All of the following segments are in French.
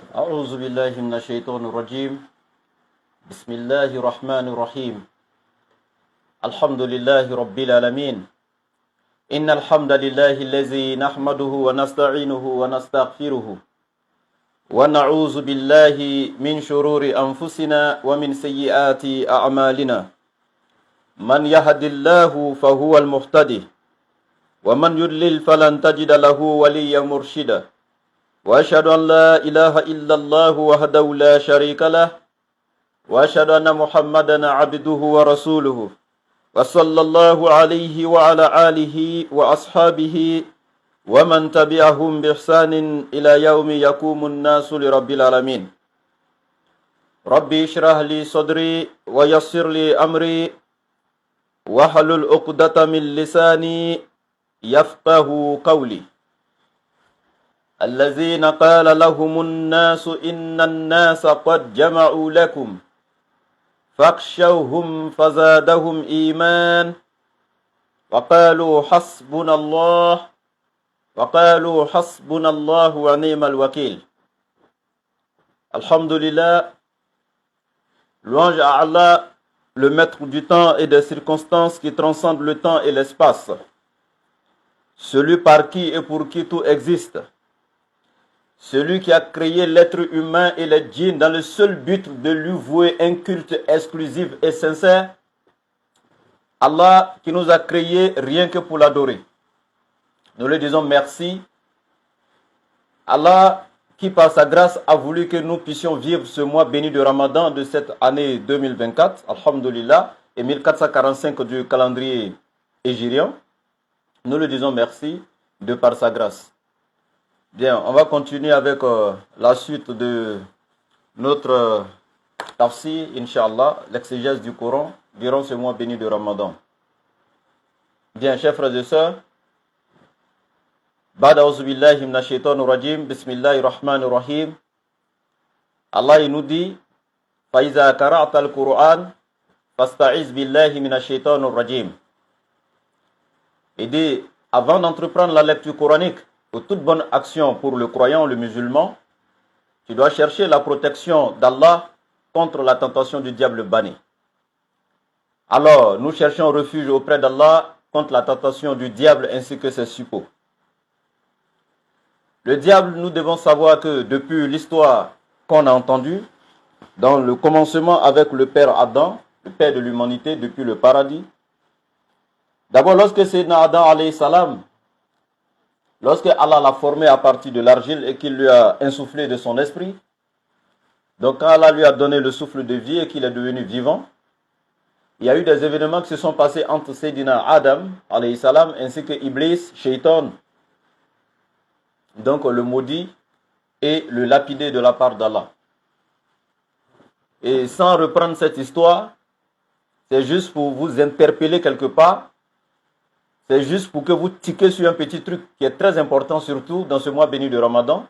أعوذ بالله من الشيطان الرجيم. بسم الله الرحمن الرحيم. الحمد لله رب العالمين. إن الحمد لله الذي نحمده ونستعينه ونستغفره ونعوذ بالله من شرور أنفسنا ومن سيئات أعمالنا. من يهد الله فهو المهتدي ومن يضلل فلن تجد له وليا مرشدا. وأشهد أن لا إله إلا الله وحده لا شريك له وأشهد أن محمدا عبده ورسوله وصلى الله عليه وعلى آله وأصحابه ومن تبعهم بإحسان إلى يوم يقوم الناس لرب العالمين. ربي اشرح لي صدري ويسر لي أمري واحلل عقدة من لساني يفقه قولي. الذين قال لهم الناس إن الناس قد جمعوا لكم فاخشوهم فزادهم إيمان وقالوا حسبنا الله ونعم الوكيل. Alhamdulillah, louange à Allah, le maître du temps et des circonstances qui transcendent le temps et l'espace, celui par qui et pour qui tout existe. Celui qui a créé l'être humain et les djinns dans le seul but de lui vouer un culte exclusif et sincère. Allah qui nous a créés rien que pour l'adorer. Nous lui disons merci. Allah qui par sa grâce a voulu que nous puissions vivre ce mois béni de Ramadan de cette année 2024, Alhamdulillah, et 1445 du calendrier hégirien. Nous lui disons merci de par sa grâce. Bien, on va continuer avec la suite de notre tafsir, Inch'Allah, l'exégèse du Coran durant ce mois béni de Ramadan. Bien, chers frères et sœurs, Ba'da auzu billahi minash shaitanir rajim, bismillahir rahmanir rahim. Allah il nous dit, fa iza qara'ta al-Qur'an fasta'iz billahi minash shaitanir rajim. Il dit, avant d'entreprendre la lecture coranique, pour toute bonne action pour le croyant, le musulman, tu dois chercher la protection d'Allah contre la tentation du diable banni. Alors, nous cherchons refuge auprès d'Allah contre la tentation du diable ainsi que ses suppôts. Le diable, nous devons savoir que depuis l'histoire qu'on a entendue, dans le commencement avec le père Adam, le père de l'humanité depuis le paradis, d'abord lorsque Sayyidina Adam alayhi salam, lorsque Allah l'a formé à partir de l'argile et qu'il lui a insufflé de son esprit, donc quand Allah lui a donné le souffle de vie et qu'il est devenu vivant, il y a eu des événements qui se sont passés entre Sayyidina Adam, alayhi salam, ainsi que Iblis, Shaitan, donc le maudit et le lapidé de la part d'Allah. Et sans reprendre cette histoire, c'est juste pour vous interpeller quelque part. C'est juste pour que vous tiquez sur un petit truc qui est très important, surtout dans ce mois béni de Ramadan,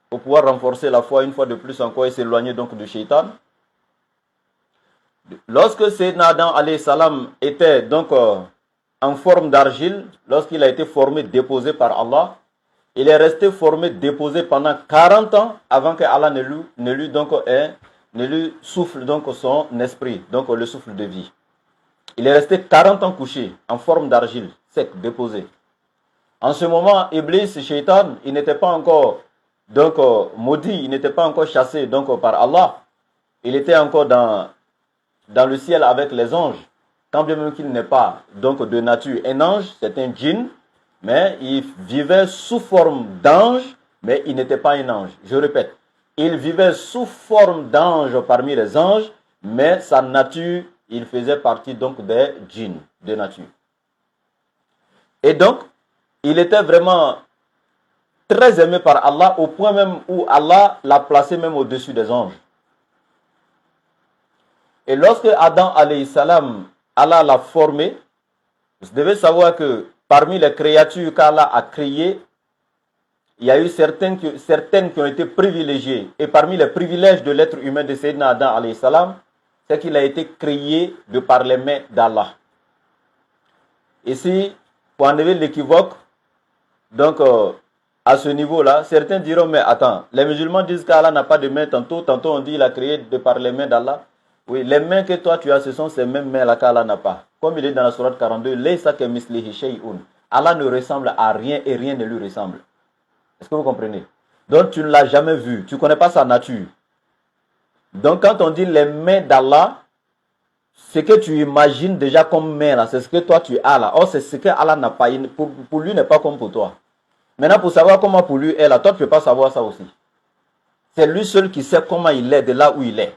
pour pouvoir renforcer la foi une fois de plus encore et s'éloigner donc du shaitan. Lorsque Sayyidina Adam alayhi salam était donc en forme d'argile, lorsqu'il a été formé, déposé par Allah, il est resté formé, déposé pendant 40 ans avant que Allah ne lui souffle donc son esprit, donc le souffle de vie. Il est resté 40 ans couché en forme d'argile, sec, déposé. En ce moment, Iblis, Shaitan, il n'était pas encore donc maudit, il n'était pas encore chassé donc par Allah. Il était encore dans le ciel avec les anges. Quand bien même qu'il n'est pas donc de nature un ange, c'est un djinn, mais il vivait sous forme d'ange, mais il n'était pas un ange. Je répète, il vivait sous forme d'ange parmi les anges, mais sa nature, il faisait partie donc des djinns de nature. Et donc, il était vraiment très aimé par Allah, au point même où Allah l'a placé même au-dessus des anges. Et lorsque Adam alayhi salam, Allah l'a formé, vous devez savoir que parmi les créatures qu'Allah a créées, il y a eu certaines qui ont été privilégiées. Et parmi les privilèges de l'être humain de Sayyidina Adam alayhi salam, c'est qu'il a été créé de par les mains d'Allah. Ici, pour enlever l'équivoque, donc à ce niveau-là, certains diront, mais attends, les musulmans disent qu'Allah n'a pas de main tantôt on dit qu'il a créé de par les mains d'Allah. Oui, les mains que toi tu as, ce sont ces mêmes mains-là qu'Allah n'a pas. Comme il est dans la sourate 42, Allah ne ressemble à rien et rien ne lui ressemble. Est-ce que vous comprenez? Donc tu ne l'as jamais vu, tu ne connais pas sa nature. Donc quand on dit les mains d'Allah, ce que tu imagines déjà comme main là, c'est ce que toi tu as là. Or c'est ce que Allah n'a pas, pour lui n'est pas comme pour toi. Maintenant pour savoir comment pour lui est là, toi tu ne peux pas savoir ça aussi. C'est lui seul qui sait comment il est de là où il est.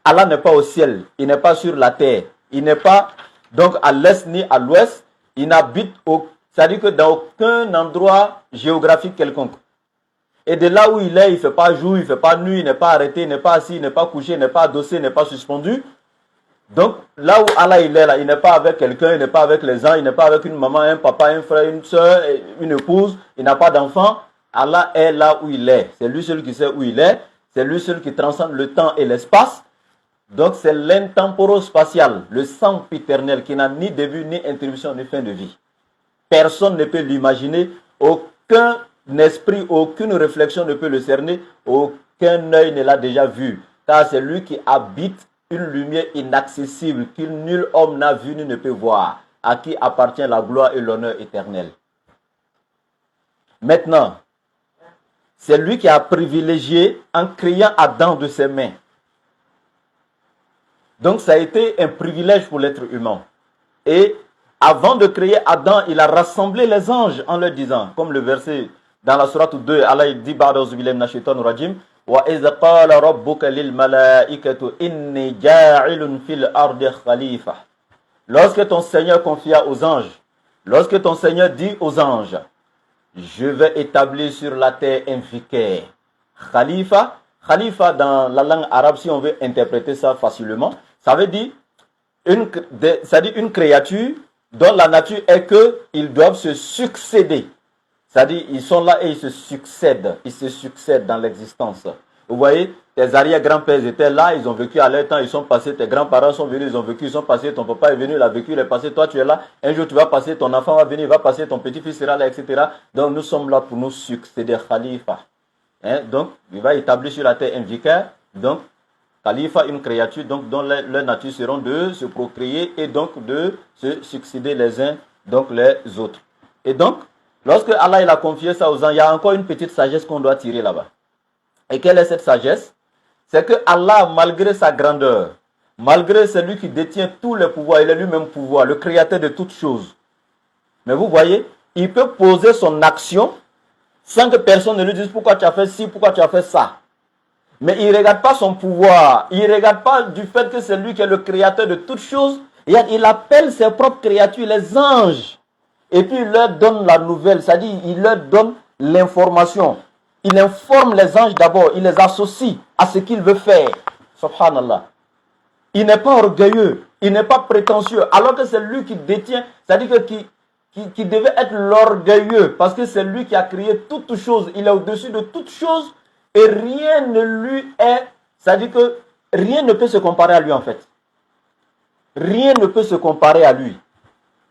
Allah n'est pas au ciel, il n'est pas sur la terre, il n'est pas donc à l'est ni à l'ouest, il n'habite c'est-à-dire que dans aucun endroit géographique quelconque. Et de là où il est, il ne fait pas jour, il ne fait pas nuit, il n'est pas arrêté, il n'est pas assis, il n'est pas couché, il n'est pas adossé, il n'est pas suspendu. Donc là où Allah il est là, il n'est pas avec quelqu'un, il n'est pas avec les gens, il n'est pas avec une maman, un papa, un frère, une soeur, une épouse, il n'a pas d'enfant. Allah est là où il est. C'est lui seul qui sait où il est, c'est lui seul qui transcende le temps et l'espace. Donc c'est l'intemporo-spatial, le sempiternel qui n'a ni début, ni interruption, ni fin de vie. Personne ne peut l'imaginer, aucun esprit, aucune réflexion ne peut le cerner, aucun œil ne l'a déjà vu. Car c'est lui qui habite une lumière inaccessible que nul homme n'a vu ni ne peut voir, à qui appartient la gloire et l'honneur éternel. Maintenant, c'est lui qui a privilégié en créant Adam de ses mains. Donc ça a été un privilège pour l'être humain. Et avant de créer Adam, il a rassemblé les anges en leur disant, comme le verset dans la sourate 2, Allah dit Ba'da'uzu billahi minash shaitanir rajim, wa iz qala rabbuka lil malaikati inni ja'ilun fil ardi khalifa. Lorsque ton Seigneur confia aux anges, lorsque ton Seigneur dit aux anges, je vais établir sur la terre un vicaire. Khalifa, Khalifa dans la langue arabe, si on veut interpréter ça facilement, ça veut dire une créature dont la nature est qu'ils doivent se succéder. C'est-à-dire ils sont là et ils se succèdent dans l'existence. Vous voyez, tes arrière-grands-pères étaient là, ils ont vécu à leur temps, ils sont passés, tes grands-parents sont venus, ils ont vécu, ils sont passés, ton papa est venu, il a vécu, il est passé, toi tu es là, un jour tu vas passer, ton enfant va venir, il va passer, ton petit-fils sera là, etc. Donc nous sommes là pour nous succéder, Khalifa. Donc il va établir sur la terre un vicaire, donc Khalifa, une créature donc, dont leur nature seront de se procréer et donc de se succéder les uns donc les autres. Et donc, lorsque Allah il a confié ça aux anges, il y a encore une petite sagesse qu'on doit tirer là-bas. Et quelle est cette sagesse? C'est que Allah, malgré sa grandeur, malgré celui qui détient tous les pouvoirs, il est lui-même pouvoir, le créateur de toutes choses. Mais vous voyez, il peut poser son action sans que personne ne lui dise pourquoi tu as fait ci, pourquoi tu as fait ça. Mais il ne regarde pas son pouvoir, il ne regarde pas du fait que c'est lui qui est le créateur de toutes choses. Et il appelle ses propres créatures, les anges. Et puis il leur donne la nouvelle, c'est-à-dire il leur donne l'information. Il informe les anges d'abord, il les associe à ce qu'il veut faire. Subhanallah. Il n'est pas orgueilleux, il n'est pas prétentieux, alors que c'est lui qui détient, c'est-à-dire qui devait être l'orgueilleux, parce que c'est lui qui a créé toutes choses, il est au-dessus de toutes choses. Et rien ne lui est, c'est-à-dire que rien ne peut se comparer à lui en fait. Rien ne peut se comparer à lui.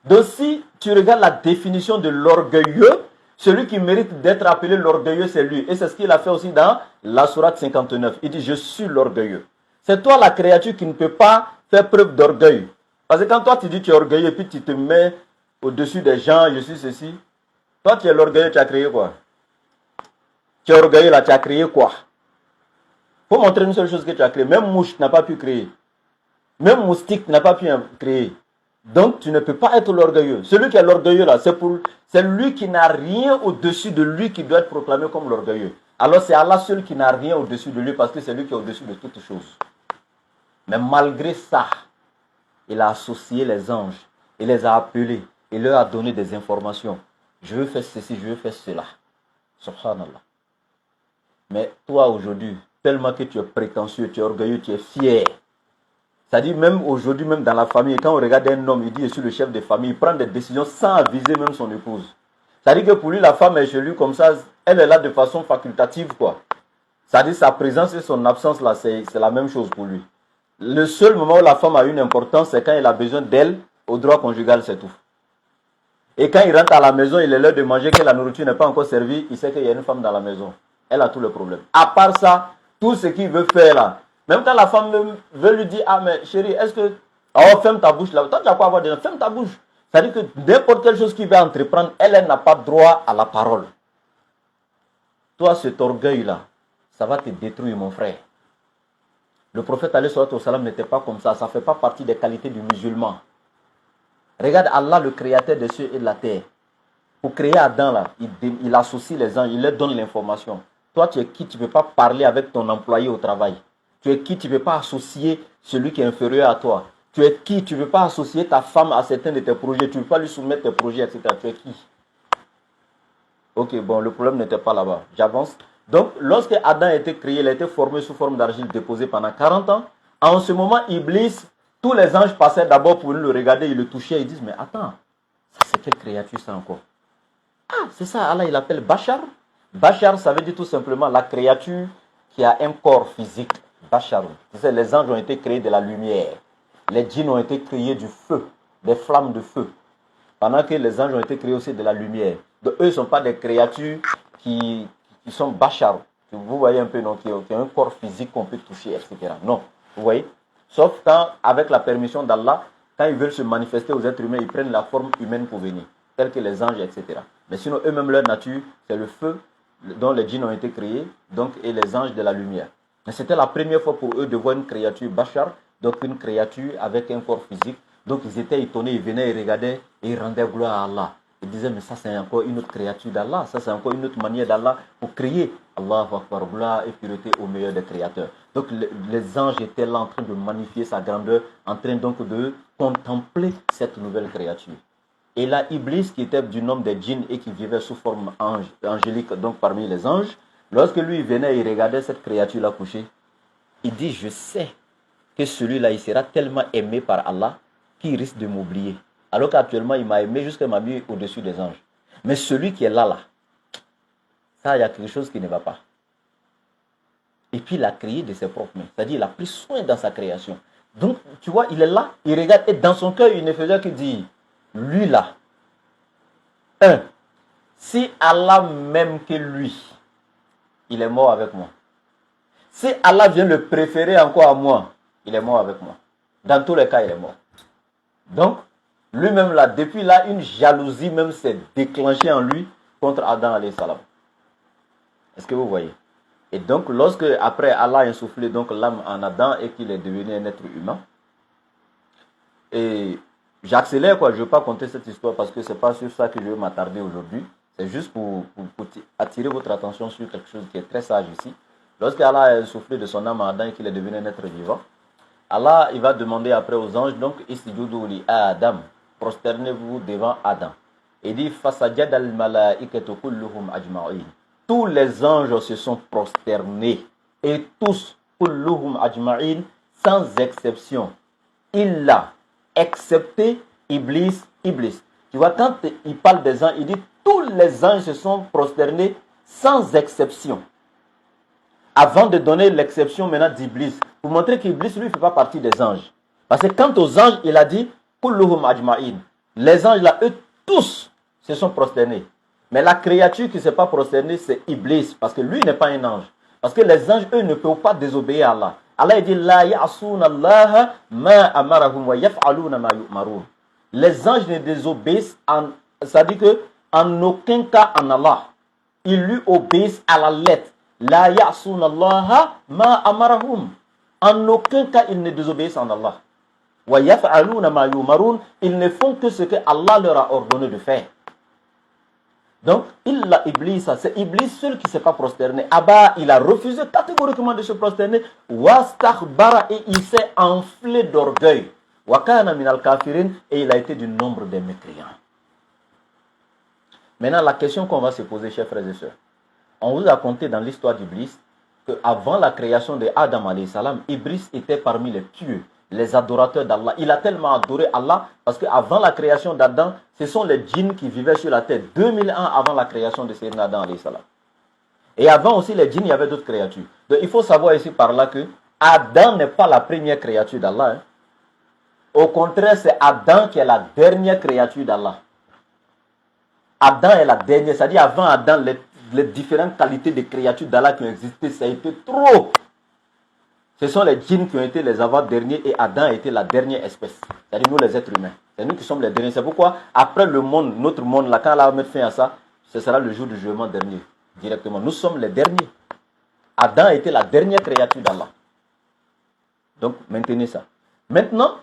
Donc si tu regardes la définition de l'orgueilleux, celui qui mérite d'être appelé l'orgueilleux, c'est lui. Et c'est ce qu'il a fait aussi dans la sourate 59. Il dit, je suis l'orgueilleux. C'est toi la créature qui ne peut pas faire preuve d'orgueil. Parce que quand toi tu dis tu es orgueilleux, puis tu te mets au-dessus des gens, je suis ceci. Toi tu es l'orgueilleux, tu as créé quoi? Tu es orgueilleux là, tu as créé quoi? Il faut montrer une seule chose que tu as créé. Même mouche, tu n'as pas pu créer. Même moustique, tu n'as pas pu créer. Donc, tu ne peux pas être l'orgueilleux. Celui qui est l'orgueilleux là, c'est lui qui n'a rien au-dessus de lui qui doit être proclamé comme l'orgueilleux. Alors, c'est Allah seul qui n'a rien au-dessus de lui parce que c'est lui qui est au-dessus de toutes choses. Mais malgré ça, il a associé les anges. Il les a appelés. Il leur a donné des informations. Je veux faire ceci, je veux faire cela. Subhanallah. Mais toi aujourd'hui, tellement que tu es prétentieux, tu es orgueilleux, tu es fier. C'est-à-dire même aujourd'hui, même dans la famille, quand on regarde un homme, il dit je suis le chef de famille, il prend des décisions sans aviser même son épouse. C'est-à-dire que pour lui, la femme est chez lui comme ça, elle est là de façon facultative quoi. C'est-à-dire sa présence et son absence là, c'est la même chose pour lui. Le seul moment où la femme a une importance, c'est quand il a besoin d'elle au droit conjugal, c'est tout. Et quand il rentre à la maison, il est l'heure de manger, que la nourriture n'est pas encore servie, il sait qu'il y a une femme dans la maison. Elle a tout le problème. À part ça, tout ce qu'il veut faire là, même quand la femme veut lui dire, ah mais chérie, est-ce que... Oh, ferme ta bouche là. Toi, tu as quoi avoir dedans? Ferme ta bouche. C'est-à-dire que n'importe quelle chose qu'il va entreprendre, elle n'a pas droit à la parole. Toi, cet orgueil-là, ça va te détruire, mon frère. Le prophète alayhi salam n'était pas comme ça. Ça ne fait pas partie des qualités du musulman. Regarde Allah, le créateur des cieux et de la terre. Pour créer Adam, là, il associe les anges, il leur donne l'information. Toi, tu es qui? Tu ne peux pas parler avec ton employé au travail. Tu es qui? Tu ne peux pas associer celui qui est inférieur à toi. Tu es qui? Tu ne peux pas associer ta femme à certains de tes projets. Tu ne peux pas lui soumettre tes projets, etc. Tu es qui? Ok, bon, le problème n'était pas là-bas. J'avance. Donc, lorsque Adam a été créé, il a été formé sous forme d'argile déposée pendant 40 ans. En ce moment, Iblis, tous les anges passaient d'abord pour le regarder, ils le touchaient, ils disent, mais attends, ça c'est quelle créature ça encore? Ah, c'est ça, Allah il appelle Bachar. Bachar, ça veut dire tout simplement la créature qui a un corps physique. Bachar. Les anges ont été créés de la lumière. Les djinns ont été créés du feu, des flammes de feu. Pendant que les anges ont été créés aussi de la lumière. Donc eux ne sont pas des créatures qui sont Bachar. Vous voyez un peu, non, qui ont un corps physique qu'on peut toucher, etc. Non, vous voyez? Sauf quand, avec la permission d'Allah, quand ils veulent se manifester aux êtres humains, ils prennent la forme humaine pour venir, tels que les anges, etc. Mais sinon, eux-mêmes, leur nature, c'est le feu dont les djinns ont été créés, donc, et les anges de la lumière. Mais c'était la première fois pour eux de voir une créature Bachar, donc une créature avec un corps physique. Donc ils étaient étonnés, ils venaient, ils regardaient et ils rendaient gloire à Allah. Ils disaient, mais ça c'est encore une autre créature d'Allah, ça c'est encore une autre manière d'Allah pour créer. Allahu Akbar, gloire et pureté au meilleur des créateurs. Donc les anges étaient là en train de magnifier sa grandeur, en train donc de contempler cette nouvelle créature. Et là, Iblis, qui était du nom des djinns et qui vivait sous forme angélique, donc parmi les anges, lorsque lui venait et regardait cette créature-là couchée, il dit, je sais que celui-là, il sera tellement aimé par Allah qu'il risque de m'oublier. Alors qu'actuellement, il m'a aimé jusqu'à m'a mis au-dessus des anges. Mais celui qui est là, ça, il y a quelque chose qui ne va pas. Et puis, il a créé de ses propres mains. C'est-à-dire, il a pris soin dans sa création. Donc, tu vois, il est là, il regarde, et dans son cœur, il ne faisait que dire, lui là, si Allah m'aime que lui, il est mort avec moi. Si Allah vient le préférer encore à moi, il est mort avec moi. Dans tous les cas, il est mort. Donc, lui-même là, depuis là, une jalousie même s'est déclenchée en lui contre Adam alayhi salam. Est-ce que vous voyez? Et donc, lorsque, après Allah a insoufflé donc l'âme en Adam et qu'il est devenu un être humain, et j'accélère quoi, je ne veux pas conter cette histoire parce que ce n'est pas sur ça que je veux m'attarder aujourd'hui. C'est juste pour attirer votre attention sur quelque chose qui est très sage ici. Lorsque Allah a insoufflé de son âme en Adam et qu'il est devenu un être vivant, Allah, il va demander après aux anges, donc, Isjudu li Adam, prosternez-vous devant Adam. Il dit, Fasajad al-malaikatu kulluhum ajma'in. Tous les anges se sont prosternés, et tous, kulluhum ajma'in, sans exception. Illa, excepté Iblis. Tu vois, quand il parle des anges, il dit, tous les anges se sont prosternés sans exception. Avant de donner l'exception maintenant d'Iblis, pour montrer qu'Iblis, lui, ne fait pas partie des anges. Parce que quant aux anges, il a dit, Kulluhum ajma'in. Les anges, là, eux, tous se sont prosternés. Mais la créature qui ne s'est pas prosternée, c'est Iblis, parce que lui n'est pas un ange. Parce que les anges, eux, ne peuvent pas désobéir à Allah. Allah, il dit, La ya'asuna Allah ma amarahum wa yaf'aluna ma yu'marun. Les anges ne désobéissent, c'est-à-dire que en aucun cas en Allah. Ils lui obéissent à la lettre. La ya'asuna Allah ma amarahum. En aucun cas, ils ne désobéissent en Allah. Wa yaf'aluna ma yu'marun. Ils ne font que ce que Allah leur a ordonné de faire. Donc, illa Iblis, c'est Iblis seul qui ne s'est pas prosterné. Abba, il a refusé catégoriquement de se prosterner. Wastakhbara, et il s'est enflé d'orgueil. Wakana minal kafirin, et il a été du nombre des mécréants. Maintenant, la question qu'on va se poser, chers frères et sœurs. On vous a conté dans l'histoire d'Iblis qu'avant la création de Adam alayhi salam, Iblis était parmi les pieux, les adorateurs d'Allah. Il a tellement adoré Allah parce qu'avant la création d'Adam, ce sont les djinns qui vivaient sur la terre 2000 ans avant la création de Sayyidina Adam alayhi salam. Et avant aussi les djinns, il y avait d'autres créatures. Donc il faut savoir ici par là que Adam n'est pas la première créature d'Allah. Hein. Au contraire, c'est Adam qui est la dernière créature d'Allah. Adam est la dernière. C'est-à-dire avant Adam, les différentes qualités de créatures d'Allah qui ont existé, ça a été trop. Ce sont les djinns qui ont été les avant-derniers et Adam a été la dernière espèce. C'est-à-dire nous les êtres humains. C'est nous qui sommes les derniers. C'est pourquoi après le monde, notre monde, là, quand Allah va mettre fin à ça, ce sera le jour du jugement dernier. Directement. Nous sommes les derniers. Adam a été la dernière créature d'Allah. Donc maintenez ça. Maintenant,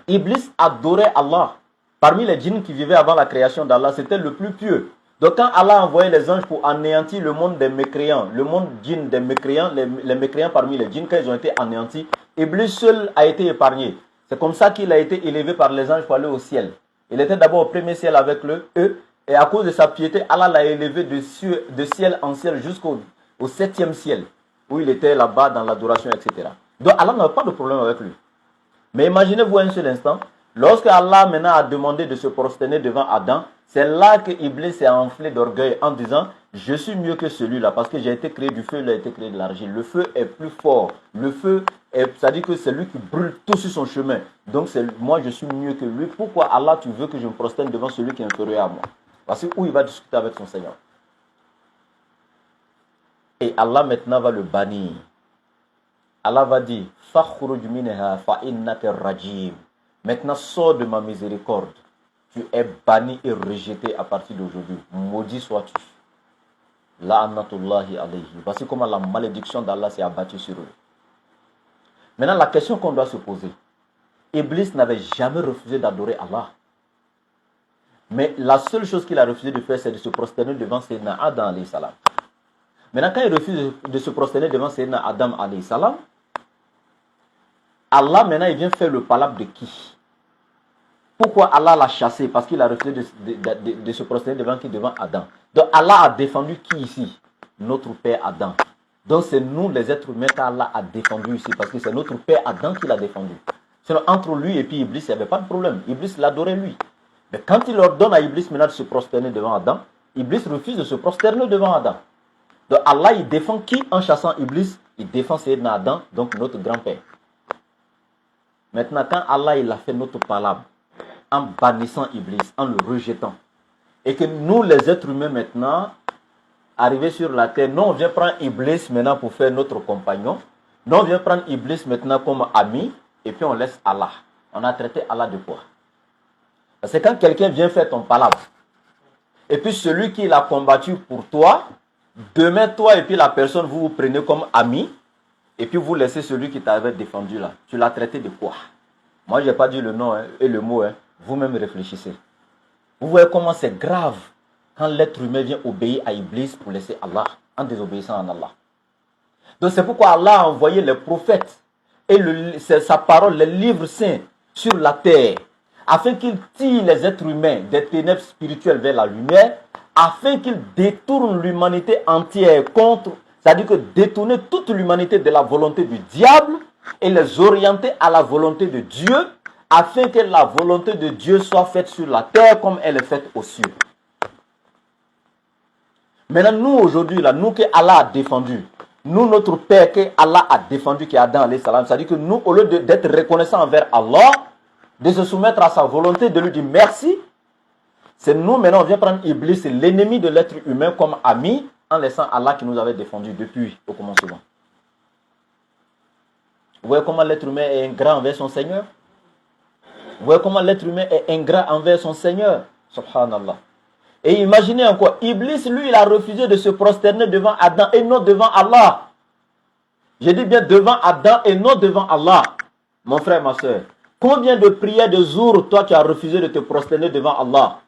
Iblis adorait Allah. Parmi les djinns qui vivaient avant la création d'Allah, c'était le plus pieux. Donc quand Allah a envoyé les anges pour anéantir le monde des mécréants, le monde djinn des mécréants, les mécréants parmi les djinns, quand ils ont été anéantis, Iblis seul a été épargné. C'est comme ça qu'il a été élevé par les anges pour aller au ciel. Il était d'abord au premier ciel avec eux, et à cause de sa piété, Allah l'a élevé de ciel en ciel jusqu'au 7e ciel, où il était là-bas dans l'adoration, etc. Donc Allah n'a pas de problème avec lui. Mais imaginez-vous un seul instant, lorsque Allah maintenant a demandé de se prosterner devant Adam, c'est là que Iblis s'est enflé d'orgueil en disant « Je suis mieux que celui-là parce que j'ai été créé du feu, il a été créé de l'argile. Le feu est plus fort. Le feu, ça dit que c'est lui qui brûle tout sur son chemin. Donc moi je suis mieux que lui. Pourquoi Allah tu veux que je me prosterne devant celui qui est inférieur à moi ?» Parce que où il va discuter avec son Seigneur. Et Allah maintenant va le bannir. Allah va dire « Fakhruj minha fa innaka rajim » Maintenant, sors de ma miséricorde. Tu es banni et rejeté à partir d'aujourd'hui. Maudit sois-tu. La'anatullahi alayhi. Voici comment la malédiction d'Allah s'est abattue sur eux. Maintenant, la question qu'on doit se poser. Iblis n'avait jamais refusé d'adorer Allah. Mais la seule chose qu'il a refusé de faire, c'est de se prosterner devant Sayyidina Adam alayhi salam. Maintenant, quand il refuse de se prosterner devant Sayyidina Adam alayhi salam, Allah maintenant il vient faire le palabre de qui? Pourquoi Allah l'a chassé? Parce qu'il a refusé de se prosterner devant qui? Devant Adam. Donc Allah a défendu qui ici? Notre père Adam. Donc c'est nous les êtres humains qu'Allah a défendu ici. Parce que c'est notre père Adam qui l'a défendu. Sinon entre lui et puis Iblis, il n'y avait pas de problème. Iblis l'adorait lui. Mais quand il ordonne à Iblis maintenant de se prosterner devant Adam, Iblis refuse de se prosterner devant Adam. Donc Allah il défend qui en chassant Iblis? Il défend Sayyidina Adam, donc notre grand-père. Maintenant, quand Allah il a fait notre palabre, en bannissant Iblis, en le rejetant, et que nous, les êtres humains maintenant, arrivés sur la terre, nous, on vient prendre Iblis maintenant pour faire notre compagnon, nous, on vient prendre Iblis maintenant comme ami, et puis on laisse Allah. On a traité Allah de quoi? Parce que quand quelqu'un vient faire ton palabre, et puis celui qui l'a combattu pour toi, demain, toi et puis la personne, vous vous prenez comme ami, et puis vous laissez celui qui t'avait défendu là. Tu l'as traité de quoi? Moi, je n'ai pas dit le nom et le mot. Vous-même réfléchissez. Vous voyez comment c'est grave quand l'être humain vient obéir à Iblis pour laisser Allah, en désobéissant à Allah. Donc c'est pourquoi Allah a envoyé les prophètes et sa parole, les livres saints sur la terre, afin qu'ils tirent les êtres humains des ténèbres spirituelles vers la lumière, afin qu'ils détournent l'humanité entière contre... C'est-à-dire que détourner toute l'humanité de la volonté du diable et les orienter à la volonté de Dieu, afin que la volonté de Dieu soit faite sur la terre comme elle est faite aux cieux. Maintenant, nous aujourd'hui, là, nous que Allah a défendu, nous, notre Père que Allah a défendu, qui est Adam alayhi salam, c'est-à-dire que nous, au lieu d'être reconnaissants envers Allah, de se soumettre à sa volonté, de lui dire merci, c'est nous maintenant, on vient prendre Iblis, l'ennemi de l'être humain, comme ami, en laissant Allah qui nous avait défendu depuis au commencement. Vous voyez comment l'être humain est ingrat envers son Seigneur? Vous voyez comment l'être humain est ingrat envers son Seigneur? Subhanallah. Et imaginez encore, Iblis, lui, il a refusé de se prosterner devant Adam et non devant Allah. Je dis bien devant Adam et non devant Allah. Mon frère, ma soeur, combien de prières de jour, toi, tu as refusé de te prosterner devant Allah?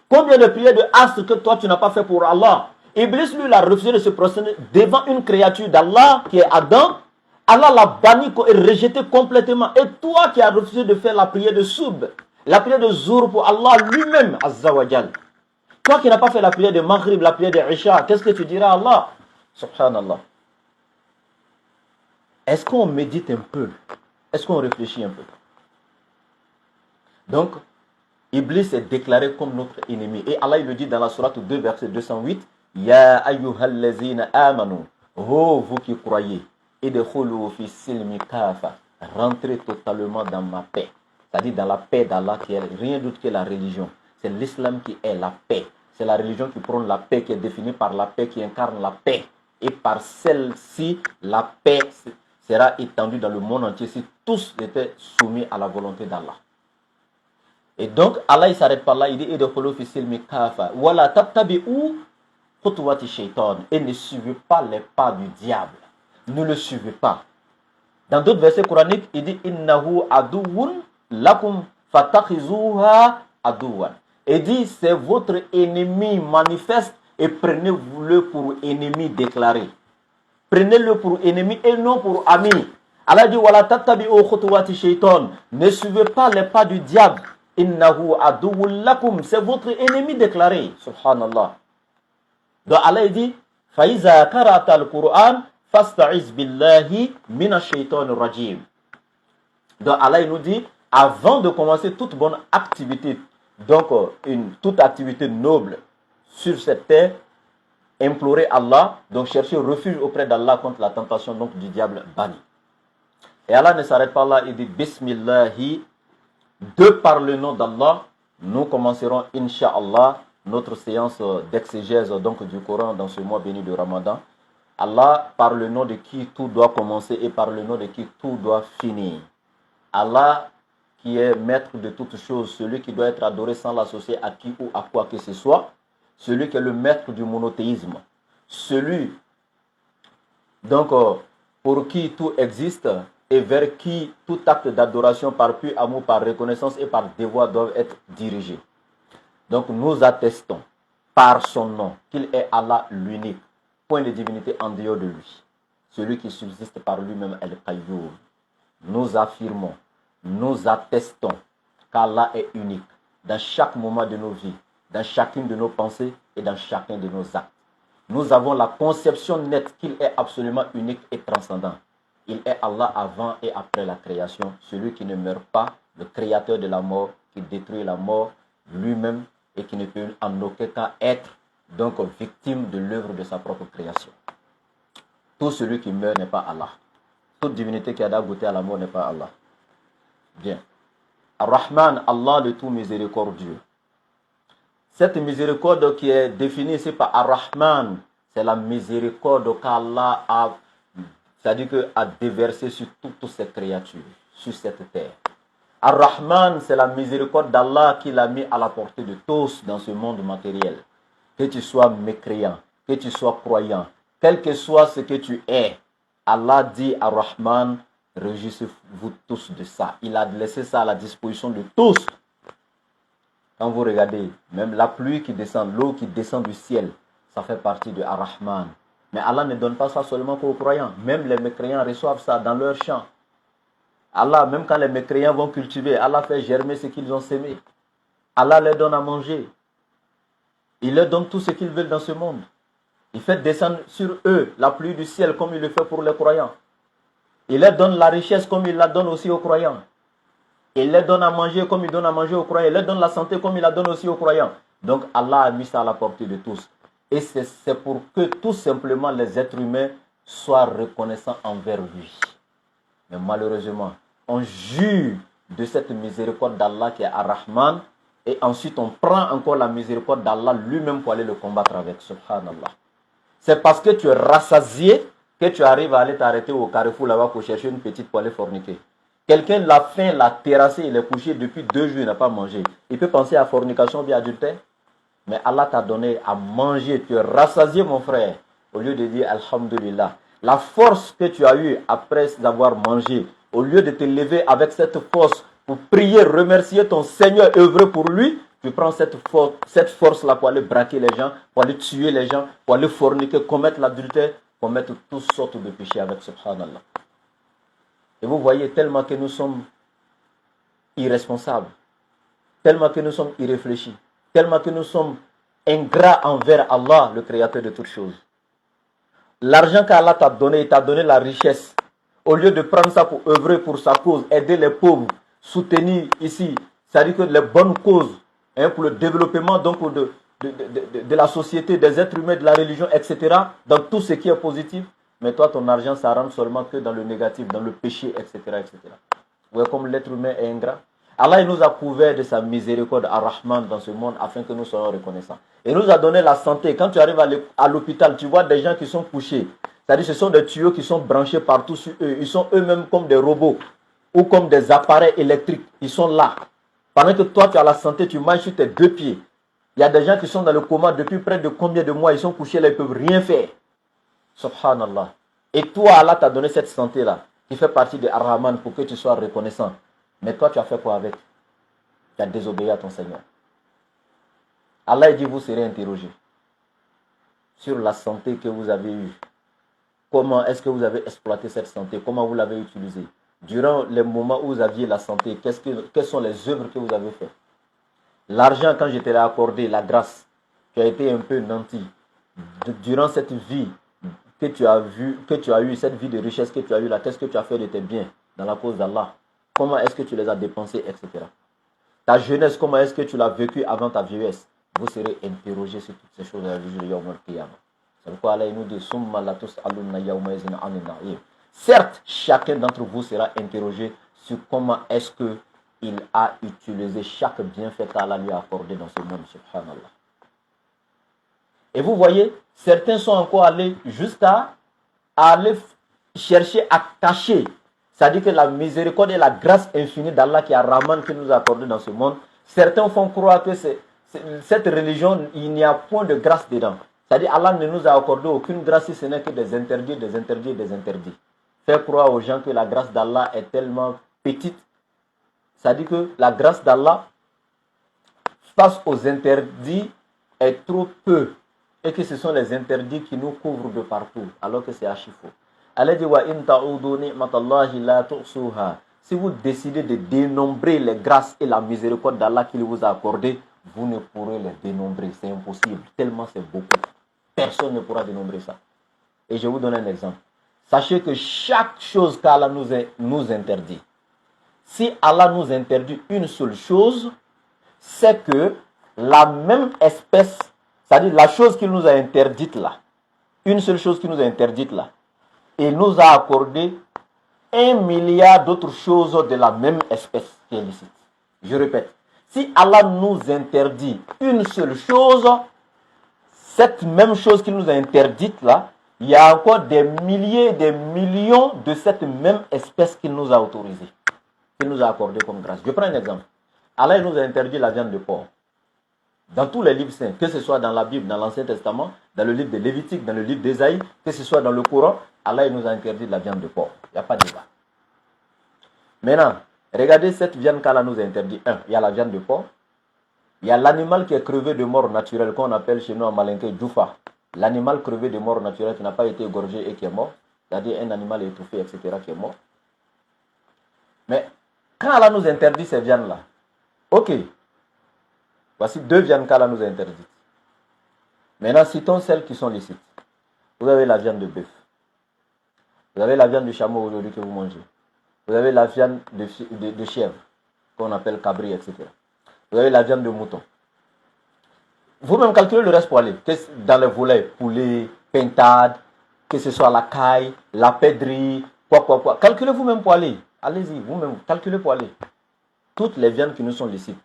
Combien de prières de astres que toi, tu n'as pas fait pour Allah? Iblis, lui, il a refusé de se prosterner devant une créature d'Allah, qui est Adam. Allah l'a banni et rejeté complètement. Et toi qui as refusé de faire la prière de Soub, la prière de Zour pour Allah lui-même, Azza wa Jal. Toi qui n'as pas fait la prière de Maghrib, la prière de Isha, qu'est-ce que tu diras à Allah? Subhanallah. Est-ce qu'on médite un peu? Est-ce qu'on réfléchit un peu? Donc, Iblis est déclaré comme notre ennemi. Et Allah il le dit dans la sourate 2, verset 208. Ya ayyuhallazina amanu. Oh, vous qui croyez. Idkhulu fi silmi kafa. Rentrez totalement dans ma paix. C'est-à-dire dans la paix d'Allah qui est rien d'autre que la religion. C'est l'islam qui est la paix. C'est la religion qui prône la paix, qui est définie par la paix, qui incarne la paix. Et par celle-ci, la paix sera étendue dans le monde entier si tous étaient soumis à la volonté d'Allah. Et donc, Allah, il ne s'arrête pas là. Il dit, et ne suivez pas les pas du diable. Ne le suivez pas. Dans d'autres versets coraniques, il dit, innahu aduwun lakum fatakhizuha aduwan. Il dit, c'est votre ennemi manifeste et prenez-le pour ennemi déclaré. Prenez-le pour ennemi et non pour ami. Allah dit, wala tattabi'u khutuwati shaytan. Ne suivez pas les pas du diable. Innahu aduwwun lakum, c'est votre ennemi déclaré. Subhanallah. Donc Allah dit, Faiza qara'ta al-Qur'an, fasta'iz billahi minash shaitanir rajim. Donc Allah nous dit, avant de commencer toute bonne activité, donc toute activité noble sur cette terre, implorer Allah, donc chercher refuge auprès d'Allah contre la tentation donc du diable banni. Et Allah ne s'arrête pas là, il dit, Bismillahi. De par le nom d'Allah, nous commencerons, Inch'Allah, notre séance d'exégèse donc du Coran dans ce mois béni de Ramadan. Allah, par le nom de qui tout doit commencer et par le nom de qui tout doit finir. Allah, qui est maître de toutes choses, celui qui doit être adoré sans l'associer à qui ou à quoi que ce soit, celui qui est le maître du monothéisme, celui donc pour qui tout existe, et vers qui tout acte d'adoration par pur amour, par reconnaissance et par devoir doivent être dirigés. Donc nous attestons par son nom qu'il est Allah l'unique, point de divinité en dehors de lui, celui qui subsiste par lui-même Al-Qayyum. Nous affirmons, nous attestons qu'Allah est unique dans chaque moment de nos vies, dans chacune de nos pensées et dans chacun de nos actes. Nous avons la conception nette qu'il est absolument unique et transcendant. Il est Allah avant et après la création, celui qui ne meurt pas, le créateur de la mort, qui détruit la mort lui-même et qui ne peut en aucun cas être donc victime de l'œuvre de sa propre création. Tout celui qui meurt n'est pas Allah. Toute divinité qui a goûté à la mort n'est pas Allah. Bien. Ar-Rahman, Allah le tout miséricordieux. Cette miséricorde qui est définie ici par Ar-Rahman, c'est la miséricorde qu'Allah a, c'est-à-dire a déversé sur toutes ces créatures, sur cette terre. Ar-Rahman, c'est la miséricorde d'Allah qu'il a mis à la portée de tous dans ce monde matériel. Que tu sois mécréant, que tu sois croyant, quel que soit ce que tu es, Allah dit à Rahman, réjouissez-vous tous de ça. Il a laissé ça à la disposition de tous. Quand vous regardez, même la pluie qui descend, l'eau qui descend du ciel, ça fait partie de Ar-Rahman. Mais Allah ne donne pas ça seulement qu'aux croyants. Même les mécréants reçoivent ça dans leur champ. Allah, même quand les mécréants vont cultiver, Allah fait germer ce qu'ils ont sémé. Allah leur donne à manger. Il leur donne tout ce qu'ils veulent dans ce monde. Il fait descendre sur eux la pluie du ciel comme il le fait pour les croyants. Il leur donne la richesse comme il la donne aussi aux croyants. Il leur donne à manger comme il donne à manger aux croyants. Il leur donne la santé comme il la donne aussi aux croyants. Donc Allah a mis ça à la portée de tous. Et c'est pour que tout simplement les êtres humains soient reconnaissants envers lui. Mais malheureusement, on jure de cette miséricorde d'Allah qui est Ar-Rahman. Et ensuite on prend encore la miséricorde d'Allah lui-même pour aller le combattre avec. Subhanallah. C'est parce que tu es rassasié que tu arrives à aller t'arrêter au carrefour là-bas pour chercher une petite pour aller forniquer. Quelqu'un l'a faim, l'a terrassé, il est couché depuis 2 jours, il n'a pas mangé. Il peut penser à fornication ou bien adultère. Mais Allah t'a donné à manger, tu es rassasié mon frère. Au lieu de dire Alhamdulillah. La force que tu as eue après avoir mangé, au lieu de te lever avec cette force pour prier, remercier ton Seigneur, œuvrer pour lui, tu prends cette force-là pour aller braquer les gens, pour aller tuer les gens, pour aller forniquer, commettre l'adultère, commettre toutes sortes de péchés avec subhanallah. Et vous voyez, tellement que nous sommes irresponsables, tellement que nous sommes irréfléchis, tellement que nous sommes ingrats envers Allah, le créateur de toutes choses. L'argent qu'Allah t'a donné, il t'a donné la richesse. Au lieu de prendre ça pour œuvrer pour sa cause, aider les pauvres, soutenir ici, c'est-à-dire que les bonnes causes, pour le développement donc de la société, des êtres humains, de la religion, etc., dans tout ce qui est positif, mais toi, ton argent, ça rentre seulement que dans le négatif, dans le péché, etc., etc. Vous voyez comme l'être humain est ingrat. Allah il nous a couvert de sa miséricorde Ar-Rahman dans ce monde afin que nous soyons reconnaissants. Il nous a donné la santé. Quand tu arrives à l'hôpital, tu vois des gens qui sont couchés. C'est-à-dire ce sont des tuyaux qui sont branchés partout sur eux. Ils sont eux-mêmes comme des robots ou comme des appareils électriques. Ils sont là. Pendant que toi, tu as la santé, tu marches sur tes deux pieds. Il y a des gens qui sont dans le coma depuis près de combien de mois. Ils sont couchés là, ils ne peuvent rien faire. Subhanallah. Et toi, Allah t'a donné cette santé-là, qui fait partie de Ar-Rahman pour que tu sois reconnaissant. Mais toi, tu as fait quoi avec? Tu as désobéi à ton Seigneur. Allah dit, vous serez interrogé sur la santé que vous avez eue. Comment est-ce que vous avez exploité cette santé? Comment vous l'avez utilisée? Durant les moments où vous aviez la santé, quelles sont les œuvres que vous avez faites? L'argent, quand je t'ai accordé, la grâce, tu as été un peu nanti. Durant cette vie que tu as eu, cette vie de richesse que tu as eue là, qu'est-ce que tu as fait de tes biens dans la cause d'Allah? Comment est-ce que tu les as dépensés, etc. Ta jeunesse, comment est-ce que tu l'as vécue avant ta vieillesse? Vous serez interrogé sur toutes ces choses à la jour de Yawm al-Qiyamah. C'est pourquoi Allah nous dit Summa la tus'alunna yawma izin 'anil na'im. Certes, chacun d'entre vous sera interrogé sur comment est-ce qu'il a utilisé chaque bienfait qu'Allah lui a accordé dans ce monde, subhanallah. Et vous voyez, certains sont encore allés jusqu'à aller chercher à cacher. C'est-à-dire que la miséricorde et la grâce infinie d'Allah qui a Rahman qui nous a accordé dans ce monde, certains font croire que cette religion, il n'y a point de grâce dedans. C'est-à-dire Allah ne nous a accordé aucune grâce si ce n'est que des interdits, des interdits, des interdits. Faire croire aux gens que la grâce d'Allah est tellement petite. C'est-à-dire que la grâce d'Allah face aux interdits est trop peu. Et que ce sont les interdits qui nous couvrent de partout. Alors que c'est archi faux. Allah dit wa in ta'udu ni'matallahi la tu'suha. Si vous décidez de dénombrer les grâces et la miséricorde d'Allah qu'il vous a accordé, vous ne pourrez les dénombrer. C'est impossible. Tellement c'est beaucoup. Personne ne pourra dénombrer ça. Et je vous donne un exemple. Sachez que chaque chose qu'Allah nous interdit, si Allah nous interdit une seule chose, c'est que la même espèce, c'est-à-dire la chose qu'il nous a interdite là, une seule chose qu'il nous a interdite là, il nous a accordé 1 milliard d'autres choses de la même espèce qui est licite. Je répète, si Allah nous interdit une seule chose, cette même chose qu'il nous a interdite là, il y a encore des milliers, des millions de cette même espèce qu'il nous a autorisé, qu'il nous a accordé comme grâce. Je prends un exemple. Allah nous a interdit la viande de porc. Dans tous les livres saints, que ce soit dans la Bible, dans l'Ancien Testament, dans le livre de Lévitique, dans le livre d'Ésaïe, que ce soit dans le Coran, Allah nous a interdit la viande de porc. Il n'y a pas de débat. Maintenant, regardez cette viande qu'Allah nous a interdit. Il y a la viande de porc. Il y a l'animal qui est crevé de mort naturelle, qu'on appelle chez nous en malinké Djoufa. L'animal crevé de mort naturelle qui n'a pas été égorgé et qui est mort. C'est-à-dire un animal étouffé, etc. qui est mort. Mais quand Allah nous interdit ces viandes-là, ok, voici 2 viandes qu'Allah nous a interdites. Maintenant, citons celles qui sont licites. Vous avez la viande de bœuf. Vous avez la viande de chameau aujourd'hui que vous mangez. Vous avez la viande de chèvre, qu'on appelle cabri, etc. Vous avez la viande de mouton. Vous-même calculez le reste pour aller. Dans les volets, poulet, pintade, que ce soit la caille, la pèderie, quoi. Calculez vous-même pour aller. Allez-y, vous-même, calculez pour aller. Toutes les viandes qui nous sont licites.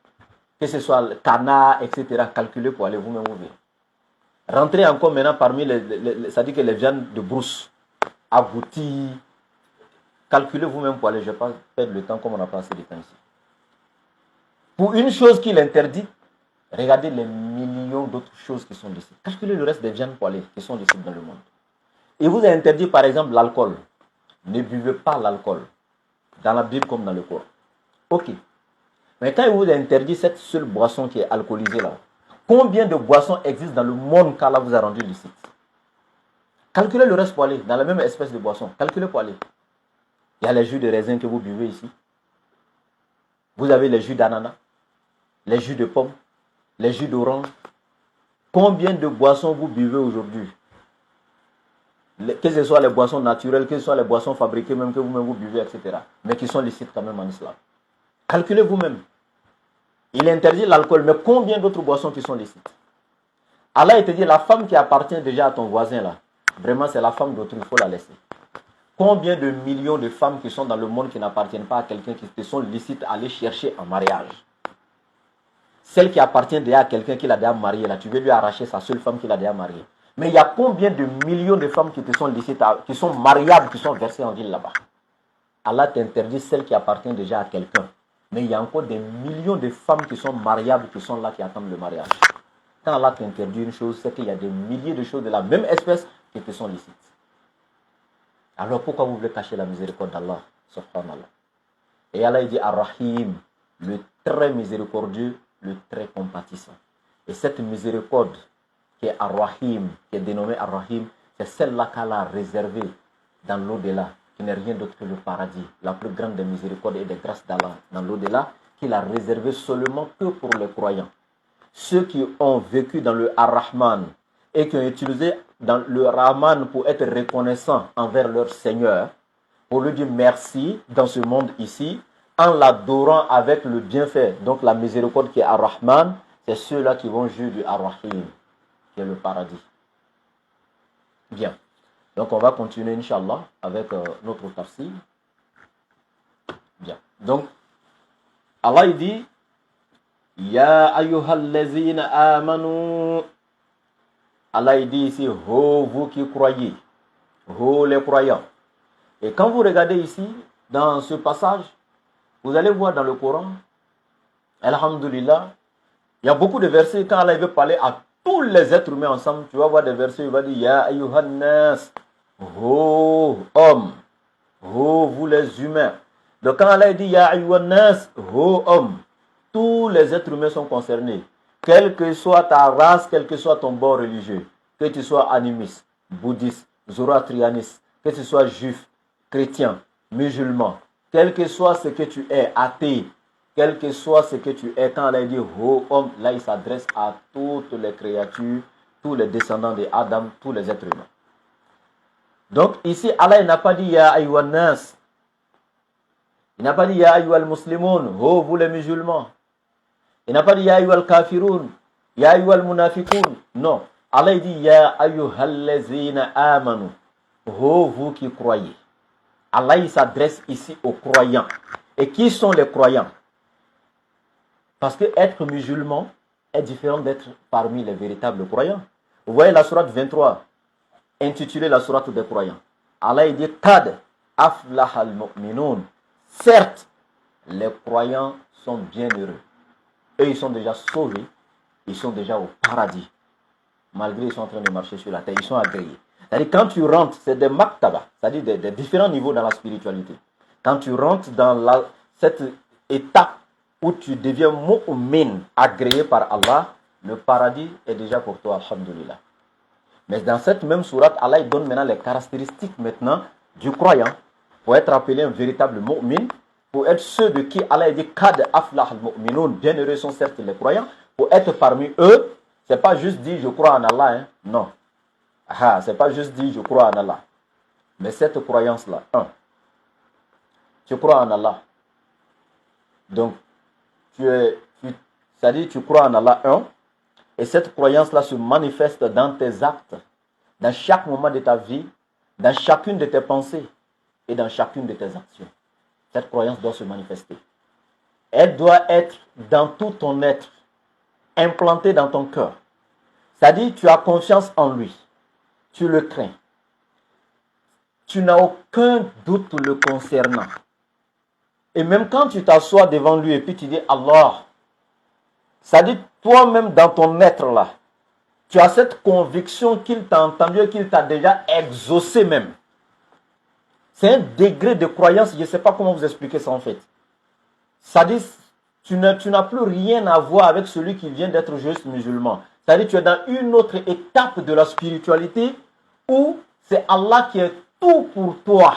Que ce soit le canard, etc. Calculez pour aller vous-même vous verrez. Rentrez encore maintenant parmi c'est-à-dire que les viandes de brousse, agouti. Calculez vous-même pour aller. Je ne vais pas perdre le temps comme on a passé le temps ici. Pour une chose qu'il interdit, regardez les millions d'autres choses qui sont licites. Calculez le reste des viandes pour aller, qui sont licites dans le monde. Il vous a interdit par exemple l'alcool. Ne buvez pas l'alcool. Dans la Bible comme dans le Coran. Ok. Mais quand il vous a interdit cette seule boisson qui est alcoolisée là, combien de boissons existent dans le monde qu'Allah vous a rendu licite? Calculez le reste pour aller, dans la même espèce de boisson. Calculez pour aller. Il y a les jus de raisin que vous buvez ici. Vous avez les jus d'ananas, les jus de pomme, les jus d'orange. Combien de boissons vous buvez aujourd'hui? Que ce soit les boissons naturelles, que ce soit les boissons fabriquées, même que vous-même vous buvez, etc. Mais qui sont licites quand même en islam. Calculez vous-même. Il interdit l'alcool, mais combien d'autres boissons qui sont licites? Allah te dit, la femme qui appartient déjà à ton voisin là, vraiment c'est la femme d'autrui, il faut la laisser. Combien de millions de femmes qui sont dans le monde qui n'appartiennent pas à quelqu'un, qui te sont licites à aller chercher en mariage? Celle qui appartient déjà à quelqu'un qui l'a déjà mariée, là, tu veux lui arracher sa seule femme qu'il a déjà mariée. Mais il y a combien de millions de femmes qui te sont licites, qui sont mariables, qui sont versées en ville là-bas? Allah t'interdit celle qui appartient déjà à quelqu'un. Mais il y a encore des millions de femmes qui sont mariables, qui sont là, qui attendent le mariage. Quand Allah t'interdit une chose, c'est qu'il y a des milliers de choses de la même espèce qui te sont licites. Alors pourquoi vous voulez cacher la miséricorde d'Allah? Subhanallah. Et Allah il dit Ar-Rahim, le très miséricordieux, le très compatissant. Et cette miséricorde qui est Ar-Rahim, qui est dénommée Ar-Rahim, c'est celle-là qu'Allah a réservée dans l'au-delà, qui n'est rien d'autre que le paradis, la plus grande des miséricordes et des grâces d'Allah dans l'au-delà, qu'il a réservé seulement que pour les croyants. Ceux qui ont vécu dans le Ar-Rahman et qui ont utilisé dans le Rahman pour être reconnaissants envers leur Seigneur, pour lui dire merci dans ce monde ici, en l'adorant avec le bienfait, donc la miséricorde qui est Ar-Rahman, c'est ceux-là qui vont jouir du Ar-Rahim, qui est le paradis. Bien. Donc on va continuer, Inch'Allah, avec notre tafsir. Bien. Donc, Allah il dit, Ya ayyuhallazina amanu. Allah il dit ici, oh vous qui croyez, oh les croyants. Et quand vous regardez ici, dans ce passage, vous allez voir dans le Coran, Alhamdulillah, il y a beaucoup de versets, quand Allah veut parler à tous les êtres humains ensemble, tu vas voir des versets, il va dire, Ya ayyuhannas, oh hommes, oh vous les humains. Donc quand Allah dit, Ya ayyuhannas, oh hommes, tous les êtres humains sont concernés. Quelle que soit ta race, quel que soit ton bord religieux, que tu sois animiste, bouddhiste, zoroastrianiste, que tu sois juif, chrétien, musulman, quel que soit ce que tu es, athée, quel que soit ce que tu es, quand Allah dit oh homme, là il s'adresse à toutes les créatures, tous les descendants d'Adam, tous les êtres humains. Donc ici, Allah n'a pas dit Ya ayyuhan nas. Il n'a pas dit Ya ayyuhal muslimun, oh vous les musulmans. Il n'a pas dit Ya ayyuhal kafirun, Ya ayyuhal munafiqun. Non. Allah dit Ya ayyuhallazina amanu. Oh vous qui croyez. Allah il s'adresse ici aux croyants. Et qui sont les croyants? Parce que être musulman est différent d'être parmi les véritables croyants. Vous voyez la sourate 23, intitulée la sourate des croyants. Allah il dit Kad aflahal mu'minun. Certes, les croyants sont bien heureux. Eux, ils sont déjà sauvés. Ils sont déjà au paradis. Malgré qu'ils sont en train de marcher sur la terre. Ils sont agréés. C'est-à-dire, quand tu rentres, c'est des maktaba. C'est-à-dire des différents niveaux dans la spiritualité. Quand tu rentres dans cette étape où tu deviens mu'min, agréé par Allah, le paradis est déjà pour toi, alhamdulillah. Mais dans cette même sourate, Allah il donne maintenant les caractéristiques maintenant du croyant. Pour être appelé un véritable mu'min, pour être ceux de qui Allah dit Kad aflah al-mu'minun, bienheureux sont certes les croyants, pour être parmi eux, c'est pas juste dire je crois en Allah, hein? Non. C'est pas juste dire je crois en Allah. Mais cette croyance-là, tu crois en Allah. Donc, c'est-à-dire tu crois en Allah, et cette croyance-là se manifeste dans tes actes, dans chaque moment de ta vie, dans chacune de tes pensées et dans chacune de tes actions. Cette croyance doit se manifester. Elle doit être dans tout ton être, implantée dans ton cœur. C'est-à-dire tu as confiance en lui, tu le crains. Tu n'as aucun doute le concernant. Et même quand tu t'assois devant lui et puis tu dis Allah, c'est-à-dire toi-même dans ton être là, tu as cette conviction qu'il t'a entendu et qu'il t'a déjà exaucé même. C'est un degré de croyance, je ne sais pas comment vous expliquer ça en fait. C'est-à-dire, tu n'as plus rien à voir avec celui qui vient d'être juste musulman. C'est-à-dire, tu es dans une autre étape de la spiritualité où c'est Allah qui est tout pour toi.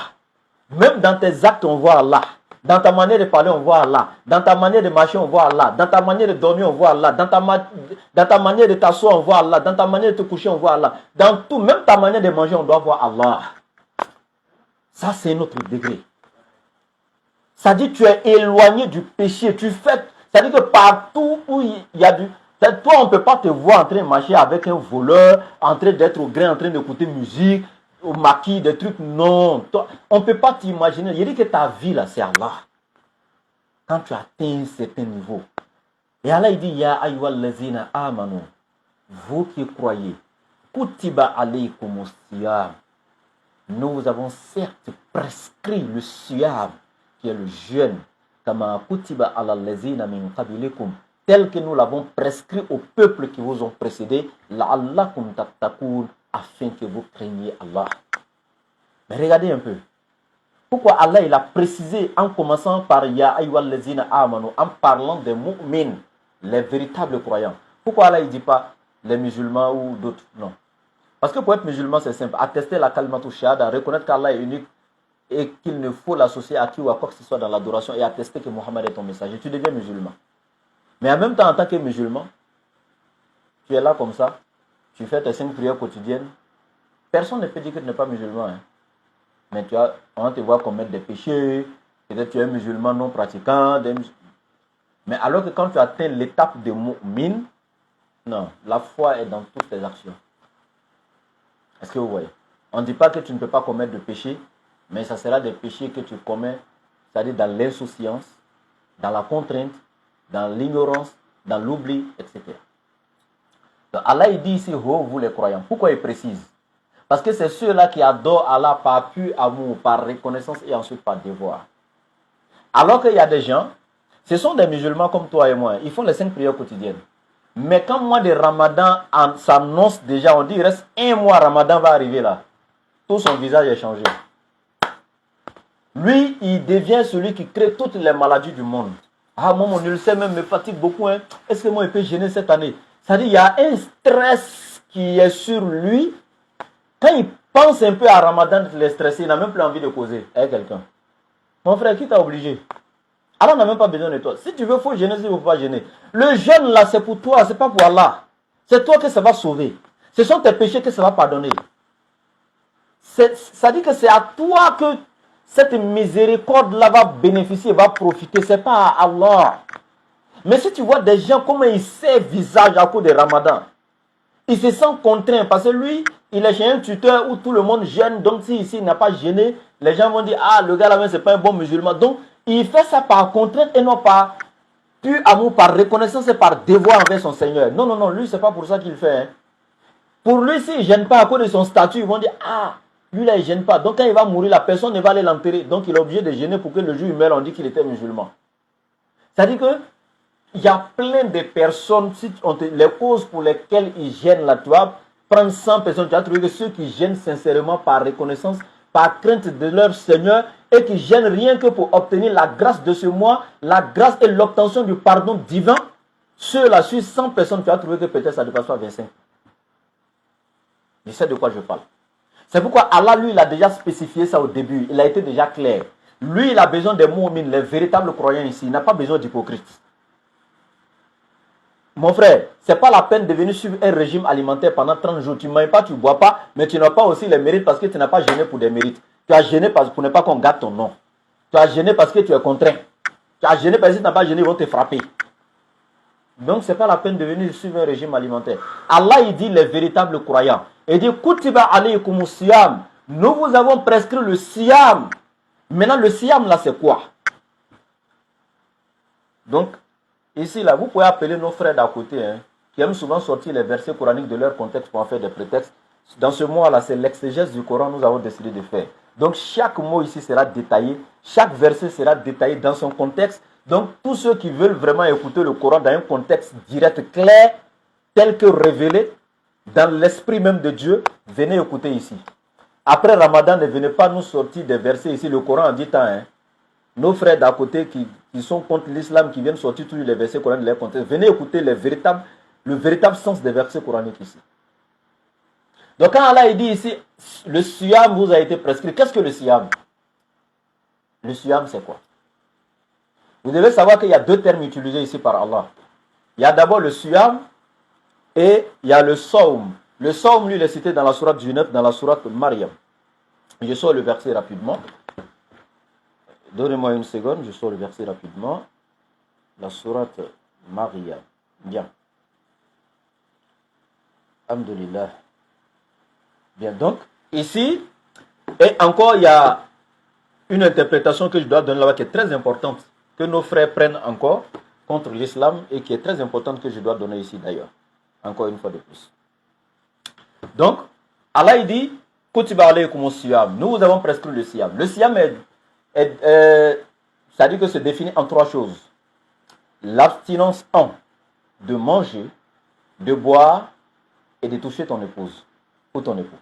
Même dans tes actes, on voit Allah. Dans ta manière de parler, on voit Allah. Dans ta manière de marcher, on voit Allah. Dans ta manière de dormir, on voit Allah. Dans ta manière de t'asseoir, on voit Allah. Dans ta manière de te coucher, on voit Allah. Dans tout, même ta manière de manger, on doit voir Allah. Ça, c'est notre degré. Ça dit que tu es éloigné du péché. Ça dit que partout où il y a du... Toi, on ne peut pas te voir en train de marcher avec un voleur, en train d'être au gré, en train d'écouter musique, au maquis, des trucs. Non, on ne peut pas t'imaginer. Il dit que ta vie là, c'est Allah. Quand tu atteins un certain niveau. Et Allah il dit, Ya ayyuhal lazina amanu, vous qui croyez, kutiba alaykumus siyam. Nous vous avons certes prescrit le siyam, qui est le jeûne, kama kutiba alal lazina min qablikum, tel que nous l'avons prescrit aux peuples qui vous ont précédés, la'allakum tattaqun, afin que vous craigniez Allah. Mais regardez un peu. Pourquoi Allah il a précisé en commençant par Ya ayyuhal lazina amanu, en parlant des mu'min, les véritables croyants. Pourquoi Allah ne dit pas les musulmans ou d'autres? Non. Parce que pour être musulman, c'est simple. Attester la kalimatou shahada, reconnaître qu'Allah est unique et qu'il ne faut l'associer à qui ou à quoi que ce soit dans l'adoration et attester que Mohammed est ton messager. Tu deviens musulman. Mais en même temps, en tant que musulman, tu es là comme ça, tu fais tes 5 prières quotidiennes. Personne ne peut dire que tu n'es pas musulman. Hein. Mais on te voit commettre des péchés. Peut-être tu es musulman non pratiquant. Mais alors que quand tu atteins l'étape de mu'min, non, la foi est dans toutes tes actions. Est-ce que vous voyez? On ne dit pas que tu ne peux pas commettre de péchés, mais ça sera des péchés que tu commets, c'est-à-dire dans l'insouciance, dans la contrainte, dans l'ignorance, dans l'oubli, etc. Donc Allah il dit ici, oh, vous les croyants. Pourquoi il précise? Parce que c'est ceux-là qui adorent Allah par pur amour, par reconnaissance et ensuite par devoir. Alors qu'il y a des gens, ce sont des musulmans comme toi et moi, ils font les 5 prières quotidiennes. Mais quand le mois de Ramadan s'annonce déjà, on dit il reste 1 mois, Ramadan va arriver là. Tout son visage est changé. Lui, il devient celui qui crée toutes les maladies du monde. Ah, moi, mon ulcère même me fatigue beaucoup. Hein. Est-ce que moi, il peut gêner cette année? C'est-à-dire, il y a un stress qui est sur lui. Quand il pense un peu à Ramadan, il est stressé, il n'a même plus envie de causer avec quelqu'un. Mon frère, qui t'a obligé? Allah n'a même pas besoin de toi. Si tu veux, il faut gêner, si tu ne veux pas gêner. Le jeûne là, c'est pour toi, c'est pas pour Allah. C'est toi que ça va sauver. Ce sont tes péchés que ça va pardonner. Ça dit que c'est à toi que cette miséricorde-là va bénéficier, va profiter. Ce n'est pas à Allah. Mais si tu vois des gens, comment ils servent visage à cause de Ramadan, il se sent contraint parce que lui, il est chez un tuteur où tout le monde gêne. Donc, si ici il n'a pas gêné, les gens vont dire, ah, le gars là-bas, ce n'est pas un bon musulman. Donc, il fait ça par contrainte et non par pur amour, par reconnaissance et par devoir envers son Seigneur. Non, non, non, lui, ce n'est pas pour ça qu'il fait. Hein. Pour lui, s'il ne gêne pas à cause de son statut, ils vont dire, ah, lui là, il ne gêne pas. Donc, quand il va mourir, la personne ne va aller l'enterrer. Donc, il est obligé de gêner pour que le jour où il meurt, on dit qu'il était musulman. C'est-à-dire que il y a plein de personnes, si les causes pour lesquelles ils gênent là, tu vas prendre 100 personnes, tu vas trouver que ceux qui gênent sincèrement par reconnaissance, par crainte de leur Seigneur, et qui gênent rien que pour obtenir la grâce de ce mois, la grâce et l'obtention du pardon divin, ceux-là, sur 100 personnes, tu vas trouver que peut-être ça ne dépasse pas 25. Je sais de quoi je parle. C'est pourquoi Allah, lui, il a déjà spécifié ça au début. Il a été déjà clair. Lui, il a besoin des mu'min, les véritables croyants ici. Il n'a pas besoin d'hypocrites. Mon frère, ce n'est pas la peine de venir suivre un régime alimentaire pendant 30 jours. Tu ne manges pas, tu ne bois pas, mais tu n'as pas aussi les mérites parce que tu n'as pas gêné pour des mérites. Tu as gêné pour ne pas qu'on gâte ton nom. Tu as gêné parce que tu es contraint. Tu as gêné parce que si tu n'as pas gêné, ils vont te frapper. Donc, ce n'est pas la peine de venir suivre un régime alimentaire. Allah, il dit les véritables croyants. Il dit, Kutiba alaykum siyam. Nous vous avons prescrit le siyam. Maintenant, le siyam, là, c'est quoi? Donc, ici, là, vous pouvez appeler nos frères d'à côté, hein, qui aiment souvent sortir les versets coraniques de leur contexte pour en faire des prétextes. Dans ce mois-là, c'est l'exégèse du Coran que nous avons décidé de faire. Donc, chaque mot ici sera détaillé. Chaque verset sera détaillé dans son contexte. Donc, tous ceux qui veulent vraiment écouter le Coran dans un contexte direct, clair, tel que révélé, dans l'esprit même de Dieu, venez écouter ici. Après Ramadan, ne venez pas nous sortir des versets ici. Le Coran en dit tant, hein. Nos frères d'à côté qui sont contre l'islam, qui viennent sortir tous les versets coraniques de leur contexte, venez écouter le véritable sens des versets coraniques ici. Donc quand Allah dit ici, le siyam vous a été prescrit, qu'est-ce que le siyam? Le siyam c'est quoi? Vous devez savoir qu'il y a 2 termes utilisés ici par Allah. Il y a d'abord le siyam et il y a le sawm. Le sawm, lui, il est cité dans la sourate du 9, dans la sourate Maryam. Je sors le verset rapidement. Donnez-moi une seconde, je sors le verset rapidement. La sourate Maryam. Bien. Alhamdulillah. Bien, donc, ici, Et encore, il y a une interprétation que je dois donner là-bas qui est très importante, que nos frères prennent encore contre l'islam et qui est très importante que je dois donner ici d'ailleurs. Encore une fois de plus. Donc, Allah il dit, nous vous avons prescrit le siyam. Le siyam ça dit que se définit en trois choses. L'abstinence de manger, de boire et de toucher ton épouse ou ton époux.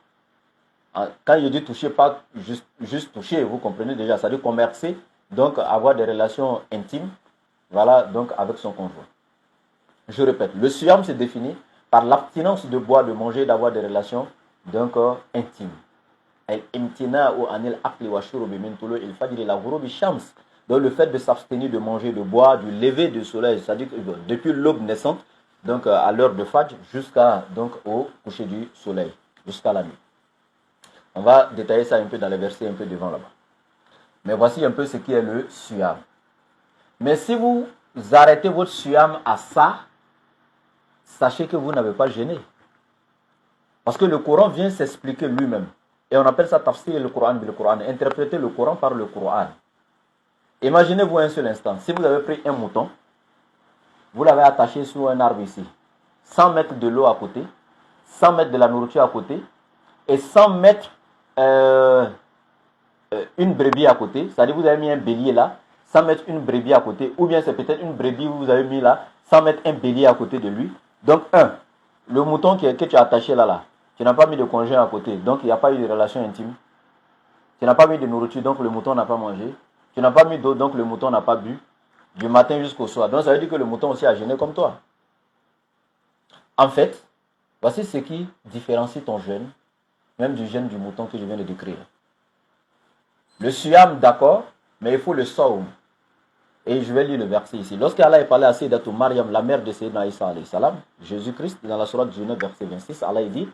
Quand je dis toucher, pas juste toucher, vous comprenez déjà, ça veut dire commercer, donc avoir des relations intimes, voilà, donc avec son conjoint. Je répète, le siyam se définit par l'abstinence de boire, de manger, d'avoir des relations donc intimes. Donc le fait de s'abstenir de manger, de boire, du lever du soleil, c'est-à-dire que depuis l'aube naissante, donc à l'heure de Fajr, jusqu'à donc au coucher du soleil, jusqu'à la nuit. On va détailler ça un peu dans les versets un peu devant là-bas. Mais voici un peu ce qui est le siyam. Mais si vous arrêtez votre siyam à ça, sachez que vous n'avez pas jeûné. Parce que le Coran vient s'expliquer lui-même. Et on appelle ça tafsir le Coran bil Coran. Interpréter le Coran par le Coran. Imaginez-vous un seul instant. Si vous avez pris un mouton, vous l'avez attaché sur un arbre ici, sans mettre de l'eau à côté, sans mettre de la nourriture à côté, et sans mettre une brebis à côté, c'est-à-dire vous avez mis un bélier là, sans mettre une brebis à côté, ou bien c'est peut-être une brebis que vous avez mis là, sans mettre un bélier à côté de lui. Donc le mouton que tu as attaché là, tu n'as pas mis de conjoint à côté, donc il n'y a pas eu de relation intime. Tu n'as pas mis de nourriture, donc le mouton n'a pas mangé. Tu n'as pas mis d'eau, donc le mouton n'a pas bu, du matin jusqu'au soir. Donc ça veut dire que le mouton aussi a jeûné comme toi. En fait, voici ce qui différencie ton jeûne, même du jeûne du mouton que je viens de décrire. Le siyam, d'accord, mais il faut le sawm. Et je vais lire le verset ici. Lorsqu'Allah est parlé à Sayyidatou Maryam, la mère de Sayyidina Isa alayhi salam, Jésus-Christ, dans la sourate Genèse, verset 26, Allah dit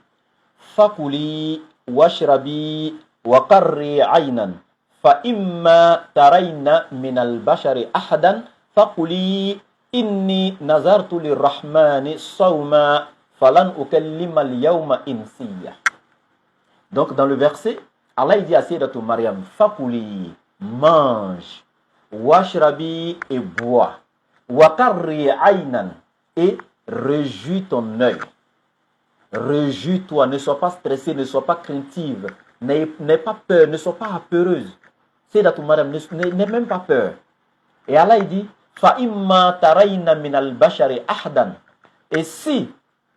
Fakuli washrabi wa qarri aynan fa imma tarayna min al-bashari ahadan fakuli inni nazartu lirrahmani sawma falan ukallima al-yawma insiya. Donc dans le verset, Allah dit à Sayyidatou Maryam, Fakuli, mange, washrabi et bois, wakarri aynan et réjouis ton œil. Réjouis-toi, ne sois pas stressé, ne sois pas craintive, n'aie pas peur, ne sois pas apeureuse. Sayyidatou Maryam, n'aie même pas peur. Et Allah dit, fa imma tarayna min al-bashari ahdan. Et si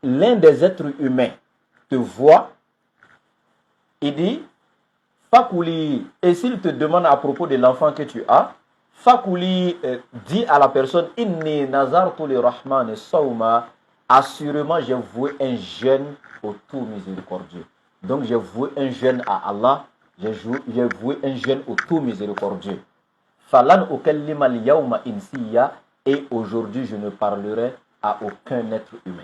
l'un des êtres humains te voit, il dit, Fakuli, et s'il te demande à propos de l'enfant que tu as, Fakuli dit à la personne, Inni nazartu li rahman sawma, assurément j'ai voué un jeûne au tout miséricordieux. Donc j'ai voué un jeûne à Allah, j'ai voué un jeûne au tout miséricordieux. Falan ukallima al-yawma insiya, et aujourd'hui je ne parlerai à aucun être humain.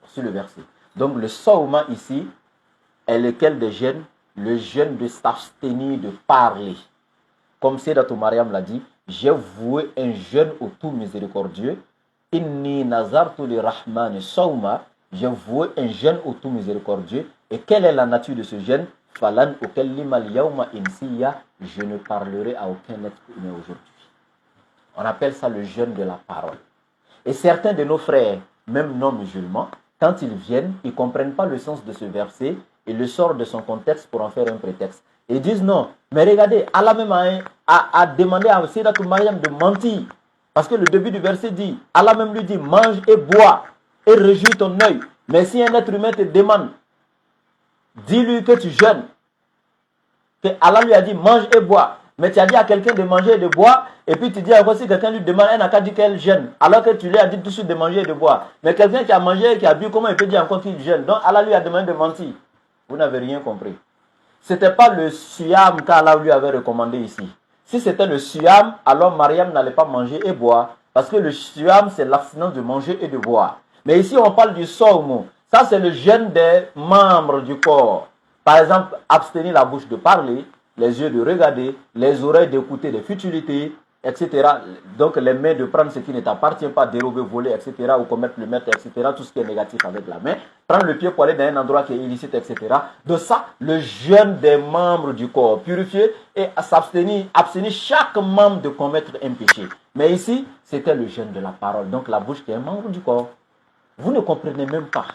C'est le verset. Donc le sawma ici est lequel des jeûnes? Le jeûne de s'abstenir de parler. Comme Sayyidatou Maryam l'a dit, j'ai voué un jeûne au tout miséricordieux. Inni nazartu li rahmani sawma, j'ai voué un jeûne au tout miséricordieux. Et quelle est la nature de ce jeûne? Falan ukallima al-yawma insiya, je ne parlerai à aucun être humain aujourd'hui. On appelle ça le jeûne de la parole. Et certains de nos frères, même non musulmans, quand ils viennent, ils ne comprennent pas le sens de ce verset. Il le sort de son contexte pour en faire un prétexte. Ils disent non, mais regardez, Allah même a demandé à Sayyidatou Maryam de mentir. Parce que le début du verset dit, Allah même lui dit, mange et bois et réjouis ton œil. Mais si un être humain te demande, dis-lui que tu jeûnes. Que Allah lui a dit, mange et bois. Mais tu as dit à quelqu'un de manger et de boire, et puis tu dis encore si quelqu'un lui demande, elle n'a qu'à dire qu'elle jeûne. Alors que tu lui as dit tout de suite de manger et de boire. Mais quelqu'un qui a mangé et qui a bu, comment il peut dire encore qu'il jeûne? Donc Allah lui a demandé de mentir. Vous n'avez rien compris. Ce n'était pas le siyam qu'Allah lui avait recommandé ici. Si c'était le siyam, alors Mariam n'allait pas manger et boire. Parce que le siyam, c'est l'abstinence de manger et de boire. Mais ici, on parle du sawm. Ça, c'est le jeûne des membres du corps. Par exemple, abstenir la bouche de parler, les yeux de regarder, les oreilles d'écouter des futilités, etc. Donc les mains de prendre ce qui ne t'appartient pas, dérober, voler, etc. ou commettre le meurtre, etc. Tout ce qui est négatif avec la main. Prendre le pied pour aller dans un endroit qui est illicite, etc. De ça, le jeûne des membres du corps, purifier et s'abstenir, abstenir chaque membre de commettre un péché. Mais ici, c'était le jeûne de la parole. Donc la bouche qui est un membre du corps. Vous ne comprenez même pas.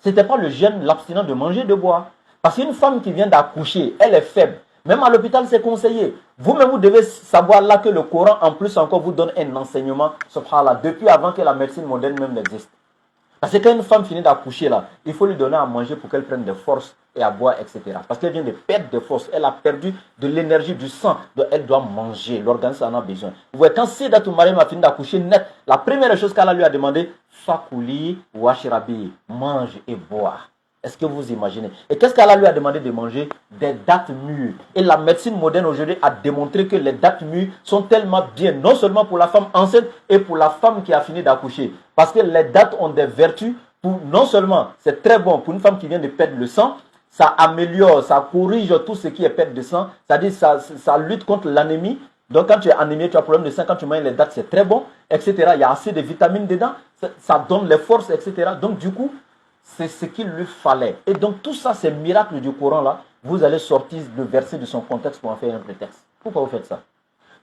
Ce n'était pas le jeûne, l'abstinence de manger, de boire. Parce qu'une femme qui vient d'accoucher, elle est faible. Même à l'hôpital, c'est conseillé. Vous-même, vous devez savoir là que le Coran, en plus encore, vous donne un enseignement, subhanallah, depuis avant que la médecine moderne même n'existe. Parce que quand une femme finit d'accoucher là, il faut lui donner à manger pour qu'elle prenne des forces et à boire, etc. Parce qu'elle vient de perdre des forces. Elle a perdu de l'énergie, du sang. Donc elle doit manger. L'organisme en a besoin. Vous voyez, quand Sidatou Mariam a fini d'accoucher net, la première chose qu'Allah lui a demandé, Fakouli washrabi, mange et boire. Est-ce que vous imaginez? Et qu'est-ce qu'Allah lui a demandé de manger? Des dattes mûres. Et la médecine moderne aujourd'hui a démontré que les dattes mûres sont tellement bien, non seulement pour la femme enceinte et pour la femme qui a fini d'accoucher. Parce que les dattes ont des vertus pour, non seulement, c'est très bon pour une femme qui vient de perdre le sang, ça améliore, ça corrige tout ce qui est perte de sang, c'est-à-dire ça lutte contre l'anémie. Donc quand tu es anémié, tu as problème de sang, quand tu manges les dattes, c'est très bon, etc. Il y a assez de vitamines dedans, ça donne les forces, etc. Donc du coup, c'est ce qu'il lui fallait. Et donc tout ça, ces miracles du Coran là, vous allez sortir le verset de son contexte pour en faire un prétexte. Pourquoi vous faites ça?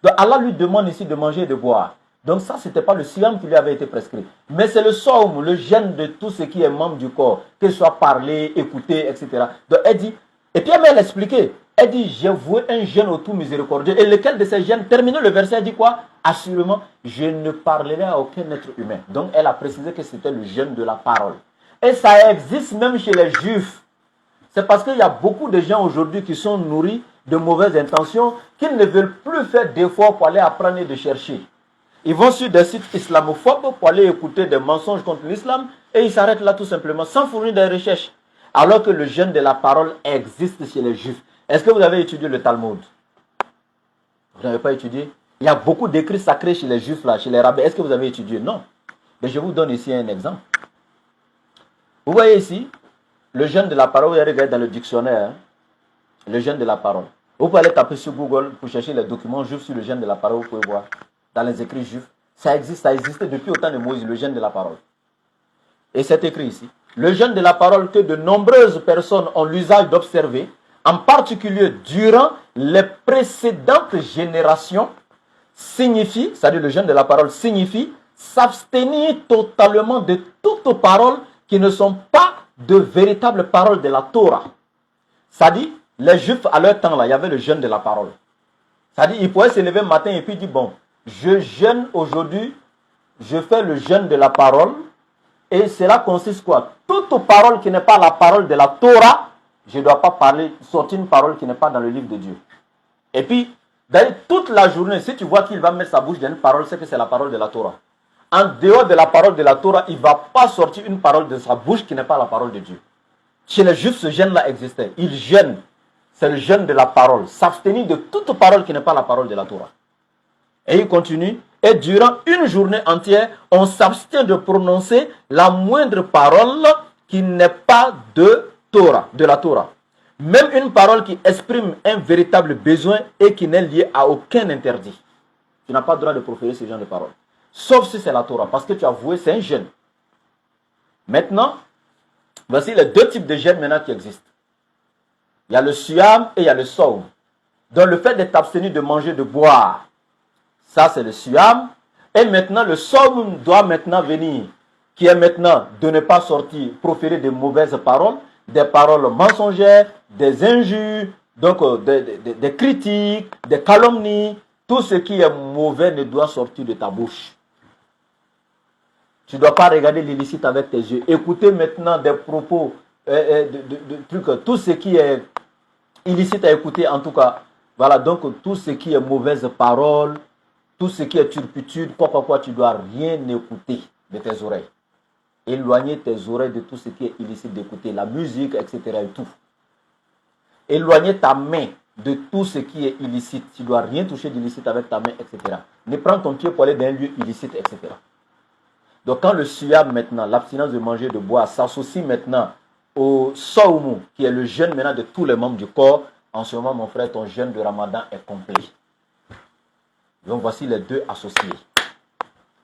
Donc Allah lui demande ici de manger et de boire. Donc ça, ce n'était pas le siyam qui lui avait été prescrit. Mais c'est le sawm, le jeûne de tout ce qui est membre du corps, que ce soit parler, écouter, etc. Donc elle dit, et puis elle expliqué, elle dit, j'ai voué un jeûne au tout miséricordieux. Et lequel de ces jeûnes, terminé le verset, elle dit quoi? Assurément, je ne parlerai à aucun être humain. Donc elle a précisé que c'était le jeûne de la parole. Et ça existe même chez les juifs. C'est parce qu'il y a beaucoup de gens aujourd'hui qui sont nourris de mauvaises intentions, qu'ils ne veulent plus faire d'efforts pour aller apprendre et de chercher. Ils vont sur des sites islamophobes pour aller écouter des mensonges contre l'islam et ils s'arrêtent là tout simplement sans fournir des recherches. Alors que le jeûne de la parole existe chez les juifs. Est-ce que vous avez étudié le Talmud? Vous n'avez pas étudié? Il y a beaucoup d'écrits sacrés chez les juifs, là, chez les rabbins. Est-ce que vous avez étudié? Non. Mais je vous donne ici un exemple. Vous voyez ici, le jeûne de la parole, vous regardez dans le dictionnaire, le jeûne de la parole. Vous pouvez aller taper sur Google pour chercher les documents juifs sur le jeûne de la parole, vous pouvez voir. Dans les écrits juifs, ça existe, ça existait depuis au temps de Moïse, le jeûne de la parole. Et c'est écrit ici. Le jeûne de la parole que de nombreuses personnes ont l'usage d'observer, en particulier durant les précédentes générations, signifie, c'est-à-dire le jeûne de la parole signifie s'abstenir totalement de toutes paroles qui ne sont pas de véritables paroles de la Torah. C'est-à-dire, les Juifs, à leur temps, là, il y avait le jeûne de la parole. C'est-à-dire, ils pouvaient se lever le matin et puis dire, bon, je jeûne aujourd'hui, je fais le jeûne de la parole, et cela consiste quoi? Toute parole qui n'est pas la parole de la Torah, je ne dois pas parler, sortir une parole qui n'est pas dans le livre de Dieu. Et puis, d'ailleurs, toute la journée, si tu vois qu'il va mettre sa bouche dans une parole, c'est que c'est la parole de la Torah. En dehors de la parole de la Torah, il ne va pas sortir une parole de sa bouche qui n'est pas la parole de Dieu. Chez les Juifs, ce jeûne-là existait. Ils jeûnent. C'est le jeûne de la parole. S'abstenir de toute parole qui n'est pas la parole de la Torah. Et il continue. Et durant une journée entière, on s'abstient de prononcer la moindre parole qui n'est pas de Torah, de la Torah. Même une parole qui exprime un véritable besoin et qui n'est liée à aucun interdit. Tu n'as pas le droit de proférer ce genre de parole. Sauf si c'est la Torah, parce que tu as voué, c'est un jeûne. Maintenant, voici les deux types de jeûnes maintenant qui existent. Il y a le siyam et il y a le sawm. Donc le fait d'être abstenu de manger, de boire, ça c'est le siyam. Et maintenant le sawm doit maintenant venir, qui est maintenant de ne pas sortir, proférer de mauvaises paroles, des paroles mensongères, des injures, donc des critiques, des calomnies. Tout ce qui est mauvais ne doit sortir de ta bouche. Tu ne dois pas regarder l'illicite avec tes yeux. Écouter maintenant des propos, de trucs, tout ce qui est illicite à écouter, en tout cas. Voilà, donc tout ce qui est mauvaise parole, tout ce qui est turpitude, quoi, tu ne dois rien écouter de tes oreilles. Éloigner tes oreilles de tout ce qui est illicite d'écouter, la musique, etc. et tout. Éloigner ta main de tout ce qui est illicite. Tu ne dois rien toucher d'illicite avec ta main, etc. Ne prends ton pied pour aller dans un lieu illicite, etc. Donc quand le siyam maintenant, l'abstinence de manger, de boire, s'associe maintenant au sawm, qui est le jeûne maintenant de tous les membres du corps, en ce moment mon frère, ton jeûne de Ramadan est complet. Donc voici les deux associés.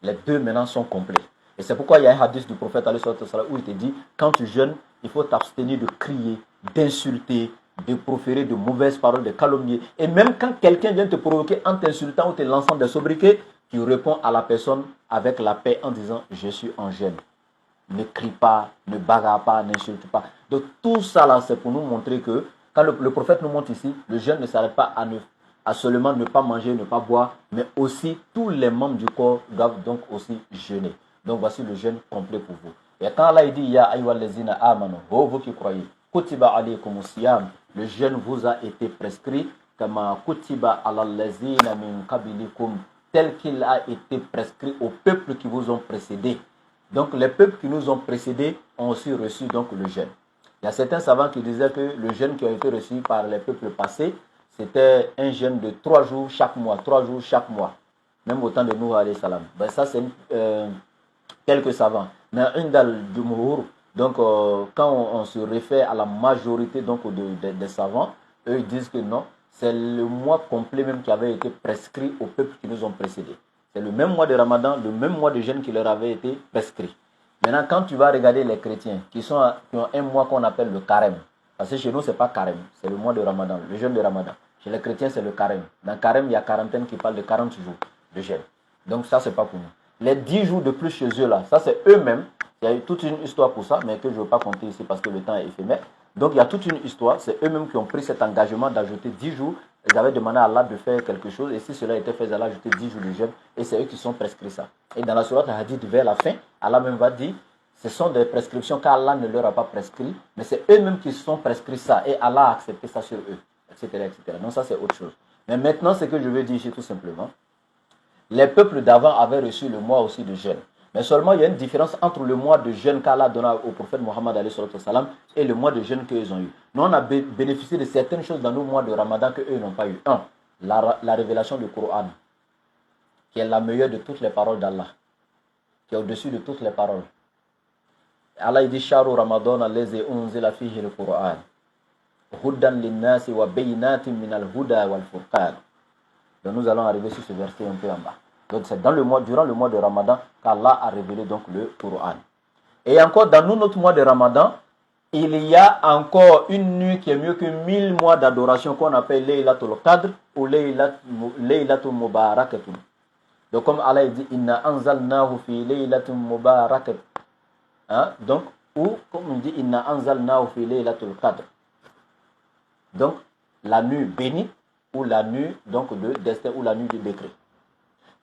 Les deux maintenant sont complets. Et c'est pourquoi il y a un hadith du prophète où il te dit, quand tu jeûnes, il faut t'abstenir de crier, d'insulter, de proférer de mauvaises paroles, de calomnier. Et même quand quelqu'un vient te provoquer en t'insultant ou te lançant des sobriquets, tu réponds à la personne avec la paix en disant, je suis en jeûne. Ne crie pas, ne bagarre pas, n'insulte pas. Donc tout ça là, c'est pour nous montrer que quand le prophète nous montre ici, le jeûne ne s'arrête pas à seulement ne pas manger, ne pas boire, mais aussi tous les membres du corps doivent donc aussi jeûner. Donc voici le jeûne complet pour vous. Et quand Allah dit Ya ayyuhallazina amanu, vous qui croyez, kutiba alaykumus siyam, le jeûne vous a été prescrit, kama kutiba alal lazina min qablikum, tel qu'il a été prescrit aux peuples qui vous ont précédés. Donc les peuples qui nous ont précédés ont aussi reçu donc le jeûne. Il y a certains savants qui disaient que le jeûne qui a été reçu par les peuples passés, c'était un jeûne de 3 jours chaque mois, 3 jours chaque mois. Même au temps de Nuh alayhi salam. Ben ça c'est quelques savants. Mais indal jumhur, donc quand on se réfère à la majorité donc des savants, eux ils disent que non, c'est le mois complet même qui avait été prescrit aux peuples qui nous ont précédés. C'est le même mois de Ramadan, le même mois de jeûne qui leur avait été prescrit. Maintenant, quand tu vas regarder les chrétiens qui ont un mois qu'on appelle le carême, parce que chez nous, ce n'est pas carême, c'est le mois de Ramadan, le jeûne de Ramadan. Chez les chrétiens, c'est le carême. Dans carême, il y a quarantaine qui parle de 40 jours de jeûne. Donc ça, ce n'est pas pour nous. Les 10 jours de plus chez eux, là, ça c'est eux-mêmes. Il y a eu toute une histoire pour ça, mais que je ne veux pas compter ici parce que le temps est éphémère. Donc il y a toute une histoire, c'est eux-mêmes qui ont pris cet engagement d'ajouter 10 jours. Ils avaient demandé à Allah de faire quelque chose, et si cela était fait, Allah ajoutait 10 jours de jeûne, et c'est eux qui sont prescrits ça. Et dans la sourate Hadith, vers la fin, Allah même va dire, ce sont des prescriptions qu'Allah ne leur a pas prescrit, mais c'est eux-mêmes qui se sont prescrits ça, et Allah a accepté ça sur eux, etc. etc. Donc ça c'est autre chose. Mais maintenant, ce que je veux dire ici tout simplement, les peuples d'avant avaient reçu le mois aussi de jeûne. Mais seulement, il y a une différence entre le mois de jeûne qu'Allah donna au prophète Mohammed et le mois de jeûne qu'ils ont eu. Nous, on a bénéficié de certaines choses dans nos mois de Ramadan qu'eux n'ont pas eu. Un, la révélation du Coran, qui est la meilleure de toutes les paroles d'Allah, qui est au-dessus de toutes les paroles. Allah dit Sharu Ramadan allazi unzila fihi al-Qur'an hudan lin-nasi wa bayyinatin min al-huda wal-furqan. Donc nous allons arriver sur ce verset un peu en bas. Donc c'est durant le mois de Ramadan qu'Allah a révélé donc le Coran. Et encore dans notre mois de Ramadan, il y a encore une nuit qui est mieux que 1000 mois d'adoration qu'on appelle Laylatul Qadr ou Laylatul Mubarakatun. Donc comme Allah dit Inna anzalnahu fi Laylatul Mubarakat. Donc ou comme on dit Inna anzalnahu fi Laylatul Qadr. Donc la nuit bénite ou la nuit donc de destin ou la nuit du décret,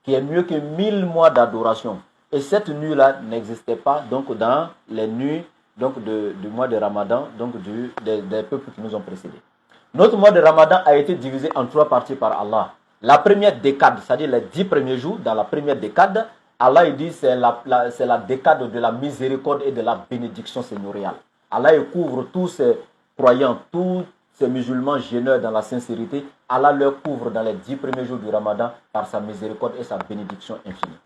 qui est mieux que 1000 mois d'adoration. Et cette nuit-là n'existait pas donc dans les nuits donc du mois de Ramadan, donc des peuples qui nous ont précédés. Notre mois de Ramadan a été divisé en 3 parties par Allah. La première décade, c'est-à-dire les 10 premiers jours, dans la première décade, Allah il dit c'est la décade de la miséricorde et de la bénédiction seigneuriale. Allah il couvre tous ses croyants, tous ces musulmans jeûneurs dans la sincérité, Allah leur couvre dans les 10 premiers jours du Ramadan par sa miséricorde et sa bénédiction infinie.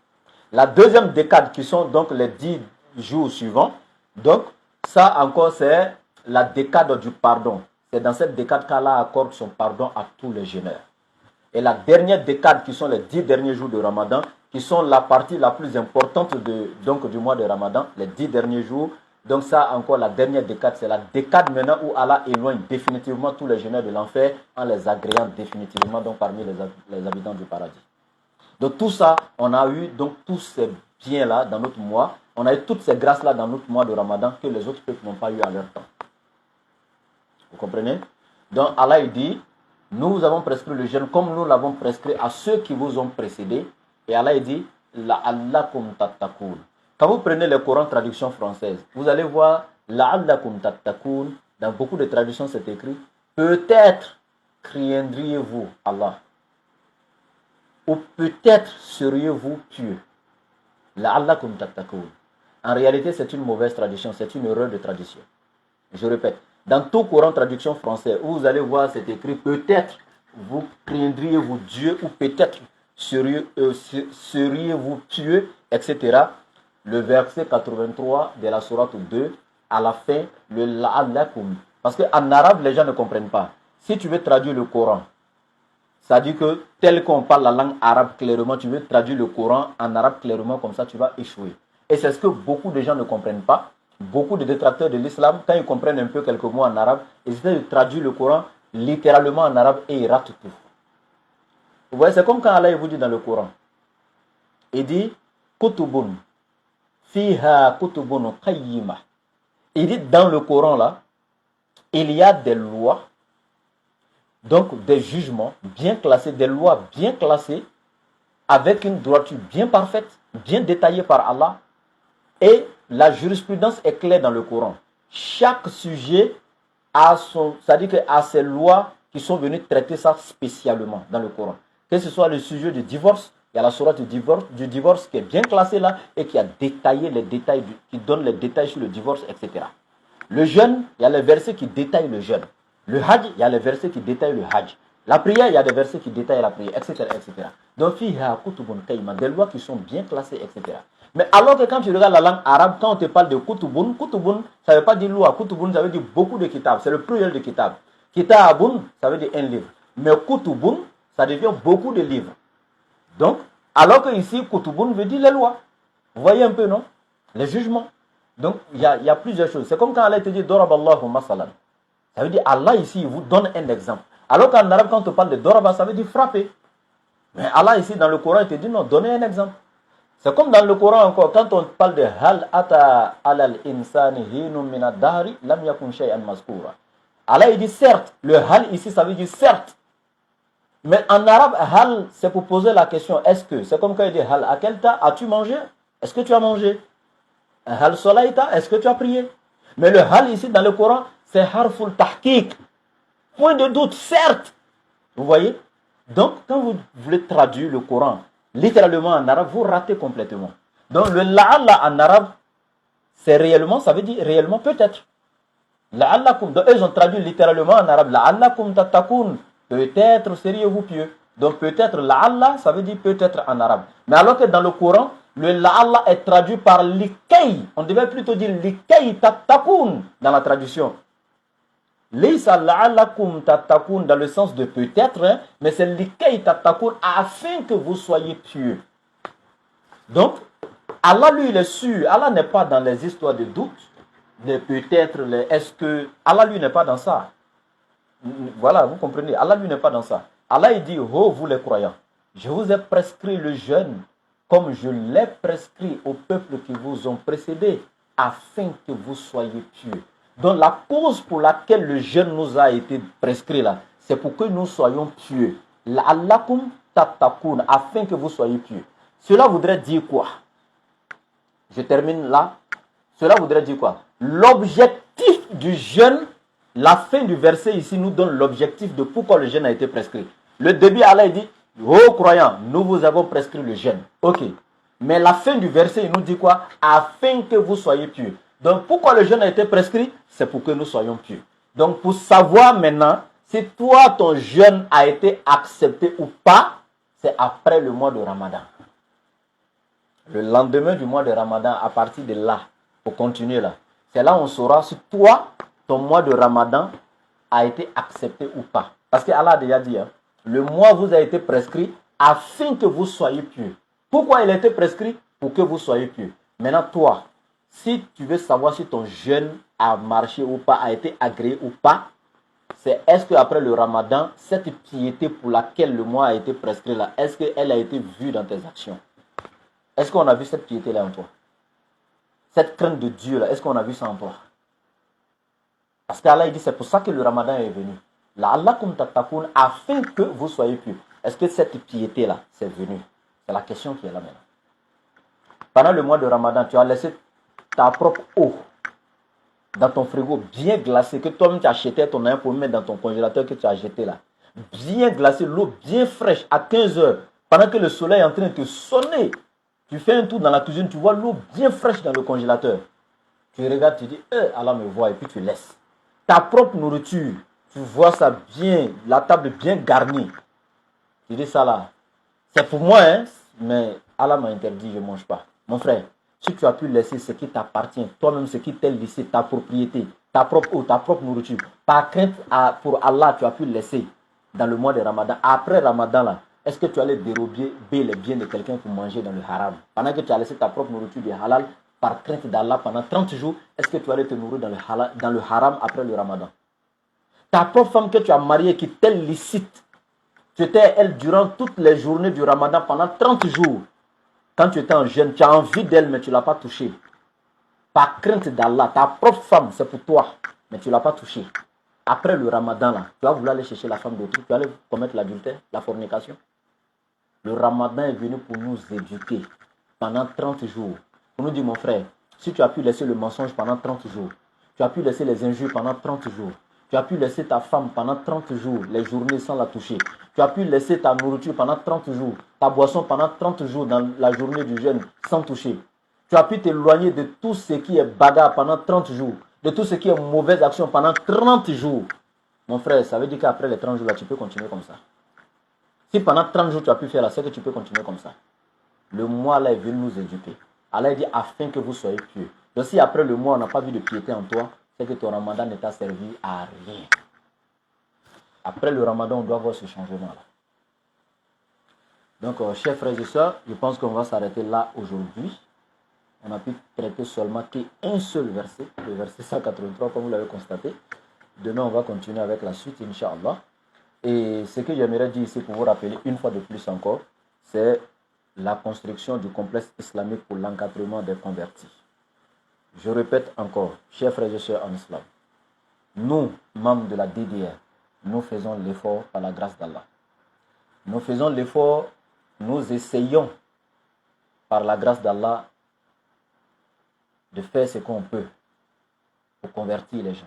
La deuxième décade, qui sont donc les 10 jours suivants, donc ça encore c'est la décade du pardon. C'est dans cette décade qu'Allah accorde son pardon à tous les jeûneurs. Et la dernière décade, qui sont les 10 derniers jours de Ramadan, qui sont la partie la plus importante du mois de Ramadan, les 10 derniers jours. Donc ça encore, la dernière décade, c'est la décade maintenant où Allah éloigne définitivement tous les jeûneurs de l'enfer en les agréant définitivement donc parmi les habitants du paradis. Donc tout ça, on a eu donc tous ces biens-là dans notre mois, on a eu toutes ces grâces-là dans notre mois de Ramadan que les autres peuples n'ont pas eu à leur temps. Vous comprenez? Donc Allah il dit, nous avons prescrit le jeûne comme nous l'avons prescrit à ceux qui vous ont précédés. Et Allah il dit, la'allakum tattaqun. Quand vous prenez le Coran traduction française, vous allez voir la'allakum tattaqun. Dans beaucoup de traductions, c'est écrit peut-être craindriez-vous Allah. Ou peut-être seriez-vous pieux. La'allakum tattaqun. En réalité, c'est une mauvaise traduction, c'est une erreur de traduction. Je répète, dans tout Coran traduction français, où vous allez voir, c'est écrit peut-être vous craindriez-vous Dieu, ou peut-être seriez-vous pieux, etc. Le verset 83 de la sourate 2, à la fin, le la'allakum. Parce qu'en arabe, les gens ne comprennent pas. Si tu veux traduire le Coran, Ça dit que tel qu'on parle la langue arabe clairement, tu veux traduire le Coran en arabe clairement, comme ça tu vas échouer. Et c'est ce que beaucoup de gens ne comprennent pas. Beaucoup de détracteurs de l'islam, quand ils comprennent un peu quelques mots en arabe, ils essaient de traduire le Coran littéralement en arabe et ils ratent tout. Vous voyez, c'est comme quand Allah vous dit dans le Coran. Il dit Kutubun, fiha kutubun qayyima. Il dit dans le Coran là, il y a des lois, donc des jugements bien classés, des lois bien classées, avec une droiture bien parfaite, bien détaillée par Allah. Et la jurisprudence est claire dans le Coran. Chaque sujet a c'est-à-dire que a ses lois qui sont venues traiter ça spécialement dans le Coran. Que ce soit le sujet du divorce, il y a la sourate du divorce qui est bien classée là et qui a détaillé les détails, qui donne les détails sur le divorce, etc. Le jeûne, il y a les versets qui détaillent le jeûne. Le hajj, il y a les versets qui détaillent le hajj. La prière, il y a des versets qui détaillent la prière, etc. etc. Donc, il y a des lois qui sont bien classées, etc. Mais alors que quand tu regardes la langue arabe, quand on te parle de kutubun, ça ne veut pas dire loi. Kutubun, ça veut dire beaucoup de kitab. C'est le pluriel de kitab. Kitabun, ça veut dire un livre. Mais kutubun, ça devient beaucoup de livres. Donc, alors que ici, kutubun veut dire les lois. Vous voyez un peu, non? Les jugements. Donc, il y a plusieurs choses. C'est comme quand Allah te dit Daraballahu masalan. Ça veut dire Allah ici, il vous donne un exemple. Alors qu'en arabe, quand on parle de Doraba, ça veut dire frapper. Mais Allah ici, dans le Coran, il te dit non, donnez un exemple. C'est comme dans le Coran encore, quand on parle de Hal ata alal insani hinum min ad-dahri lam yakun shay'an mazkura. Allah il dit certes, le Hal ici, ça veut dire certes. Mais en arabe, Hal, c'est pour poser la question, est-ce que? C'est comme quand il dit Hal akelta, as-tu mangé? Est-ce que tu as mangé? Hal solaita, est-ce que tu as prié? Mais le Hal ici, dans le Coran, c'est harful tahqiq. Point de doute, certes. Vous voyez? Donc, quand vous voulez traduire le Coran littéralement en arabe, vous ratez complètement. Donc, le la'alla en arabe, c'est réellement, ça veut dire réellement peut-être. La'allakum. Donc, eux, ils ont traduit littéralement en arabe. La'allakum tatakun. Peut-être seriez-vous pieux. Donc, peut-être la'alla, ça veut dire peut-être en arabe. Mais alors que dans le Coran, le la'alla est traduit par likay. On devait plutôt dire likay tatakun dans la traduction. Laysa la'allakum tatakun dans le sens de peut-être, hein, mais c'est likay tatakun afin que vous soyez pieux. Donc, Allah lui il est sûr, Allah n'est pas dans les histoires de doute, les peut-être, les est-ce que, Allah lui n'est pas dans ça. Voilà, vous comprenez, Allah lui n'est pas dans ça. Allah il dit, oh vous les croyants, je vous ai prescrit le jeûne comme je l'ai prescrit aux peuples qui vous ont précédés, afin que vous soyez pieux. Donc la cause pour laquelle le jeûne nous a été prescrit là, c'est pour que nous soyons pieux. La'allakum tattaqun, afin que vous soyez pieux. Cela voudrait dire quoi? Je termine là. Cela voudrait dire quoi? L'objectif du jeûne, la fin du verset ici nous donne l'objectif de pourquoi le jeûne a été prescrit. Le début, Allah dit, ô croyants, nous vous avons prescrit le jeûne. Ok. Mais la fin du verset, il nous dit quoi? Afin que vous soyez pieux. Donc, pourquoi le jeûne a été prescrit? C'est pour que nous soyons pieux. Donc, pour savoir maintenant si toi, ton jeûne a été accepté ou pas, c'est après le mois de Ramadan. Le lendemain du mois de Ramadan, à partir de là, pour continuer là, c'est là où on saura si toi, ton mois de Ramadan a été accepté ou pas. Parce que Allah a déjà dit, hein, le mois vous a été prescrit afin que vous soyez pieux. Pourquoi il a été prescrit? Pour que vous soyez pieux. Maintenant, toi, si tu veux savoir si ton jeûne a marché ou pas, a été agréé ou pas, c'est est-ce qu'après le Ramadan, cette piété pour laquelle le mois a été prescrit là, est-ce qu'elle a été vue dans tes actions? Est-ce qu'on a vu cette piété là en toi? Cette crainte de Dieu là, est-ce qu'on a vu ça en toi? Parce qu'Allah dit, c'est pour ça que le Ramadan est venu. La'allakum tattaqun, afin que vous soyez pieux. Est-ce que cette piété là, c'est venu? C'est la question qui est là maintenant. Pendant le mois de Ramadan, tu as laissé ta propre eau dans ton frigo bien glacée, que toi-même tu as acheté ton air pour mettre dans ton congélateur que tu as jeté là. Bien glacée, l'eau bien fraîche à 15 heures, pendant que le soleil est en train de te sonner. Tu fais un tour dans la cuisine, tu vois l'eau bien fraîche dans le congélateur. Tu regardes, tu dis, Allah me voit, et puis tu laisses. Ta propre nourriture, tu vois ça bien, la table bien garnie. Tu dis ça là, c'est pour moi, hein, mais Allah m'a interdit, je ne mange pas. Mon frère, si tu as pu laisser ce qui t'appartient, toi-même ce qui t'est laissé, ta propriété, ta propre eau, ta propre nourriture, par crainte pour Allah, tu as pu laisser. dans le mois de Ramadan, après Ramadan, là, est-ce que tu allais dérober les biens de quelqu'un pour manger dans le haram? Pendant que tu as laissé ta propre nourriture du halal, par crainte d'Allah pendant 30 jours, est-ce que tu allais te nourrir dans le haram après le Ramadan? Ta propre femme que tu as mariée qui t'est licite, tu étais elle durant toutes les journées du Ramadan pendant 30 jours. Quand tu étais en jeûne, tu as envie d'elle, mais tu ne l'as pas touchée. Par crainte d'Allah, ta propre femme, c'est pour toi, mais tu ne l'as pas touchée. Après le Ramadan, là, tu vas vouloir aller chercher la femme d'autrui, tu vas aller commettre l'adultère, la fornication. Le Ramadan est venu pour nous éduquer pendant 30 jours. Pour nous dire, mon frère, si tu as pu laisser le mensonge pendant 30 jours, tu as pu laisser les injures pendant 30 jours, tu as pu laisser ta femme pendant 30 jours, les journées sans la toucher, tu as pu laisser ta nourriture pendant 30 jours, ta boisson pendant 30 jours dans la journée du jeûne sans toucher, tu as pu t'éloigner de tout ce qui est bagarre pendant 30 jours, de tout ce qui est mauvaise action pendant 30 jours. Mon frère, ça veut dire qu'après les 30 jours, là, tu peux continuer comme ça. Si pendant 30 jours, tu as pu faire là, c'est que tu peux continuer comme ça. Le mois là est venu nous éduquer. Allah dit afin que vous soyez pieux. Donc si après le mois, on n'a pas vu de piété en toi, c'est que ton ramadan ne t'a servi à rien. Après le ramadan, on doit voir ce changement-là. Donc, chers frères et sœurs, je pense qu'on va s'arrêter là aujourd'hui. On a pu traiter seulement qu'un seul verset, le verset 183, comme vous l'avez constaté. Demain, on va continuer avec la suite, Inch'Allah. Et ce que j'aimerais dire ici pour vous rappeler une fois de plus encore, c'est la construction du complexe islamique pour l'encadrement des convertis. Je répète encore, chers frères et sœurs en islam, nous, membres de la DDR, nous faisons l'effort par la grâce d'Allah. Nous faisons l'effort, nous essayons par la grâce d'Allah de faire ce qu'on peut pour convertir les gens.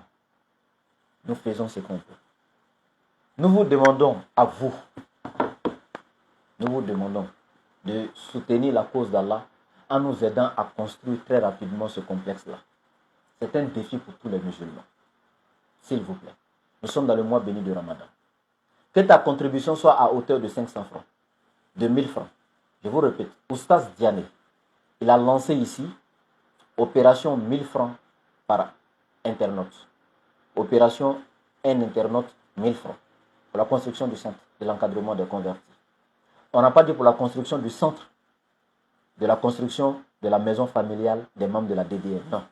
Nous faisons ce qu'on peut. Nous vous demandons à vous, de soutenir la cause d'Allah en nous aidant à construire très rapidement ce complexe-là. C'est un défi pour tous les musulmans. S'il vous plaît. Nous sommes dans le mois béni de Ramadan. Que ta contribution soit à hauteur de 500 francs, de 1000 francs. Je vous répète, Oustaz Diané, il a lancé ici opération 1000 francs par internaute. Opération un internaute 1000 francs. Pour la construction du centre de l'encadrement des convertis. On n'a pas dit pour la construction du centre, de la construction de la maison familiale des membres de la DDR. Non.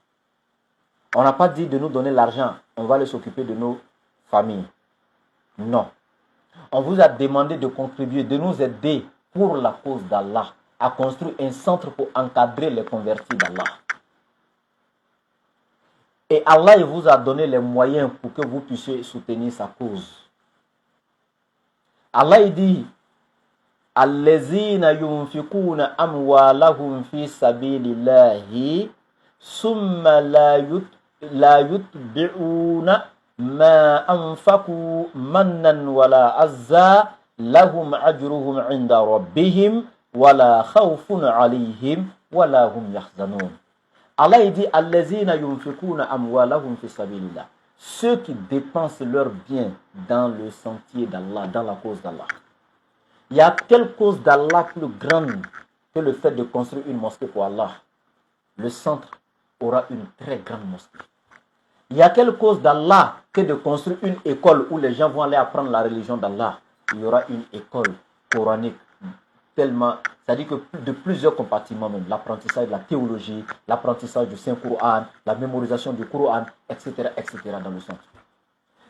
On n'a pas dit de nous donner l'argent, on va aller s'occuper de nos familles. Non. On vous a demandé de contribuer, de nous aider pour la cause d'Allah, à construire un centre pour encadrer les convertis d'Allah. Et Allah il vous a donné les moyens pour que vous puissiez soutenir sa cause. Allah il dit Allazina yunfikuna amwalahum fi sabilillahi summa la yutbi'una ma anfaqu mannan wala azza lahum ajruhum 'inda rabbihim wala khawfun 'alayhim wala hum yahzanun. Allah il dit Allazina yunfikuna amwalahum fi sabilillah. Ceux qui dépensent leurs biens dans le sentier d'Allah, dans la cause d'Allah. Il y a quelle cause d'Allah plus grande que le fait de construire une mosquée pour Allah? Le centre aura une très grande mosquée. Il y a quelle cause d'Allah que de construire une école où les gens vont aller apprendre la religion d'Allah? Il y aura une école coranique tellement, c'est-à-dire que de plusieurs compartiments même, l'apprentissage de la théologie, l'apprentissage du Saint-Coran, la mémorisation du Coran, etc., etc. dans le centre.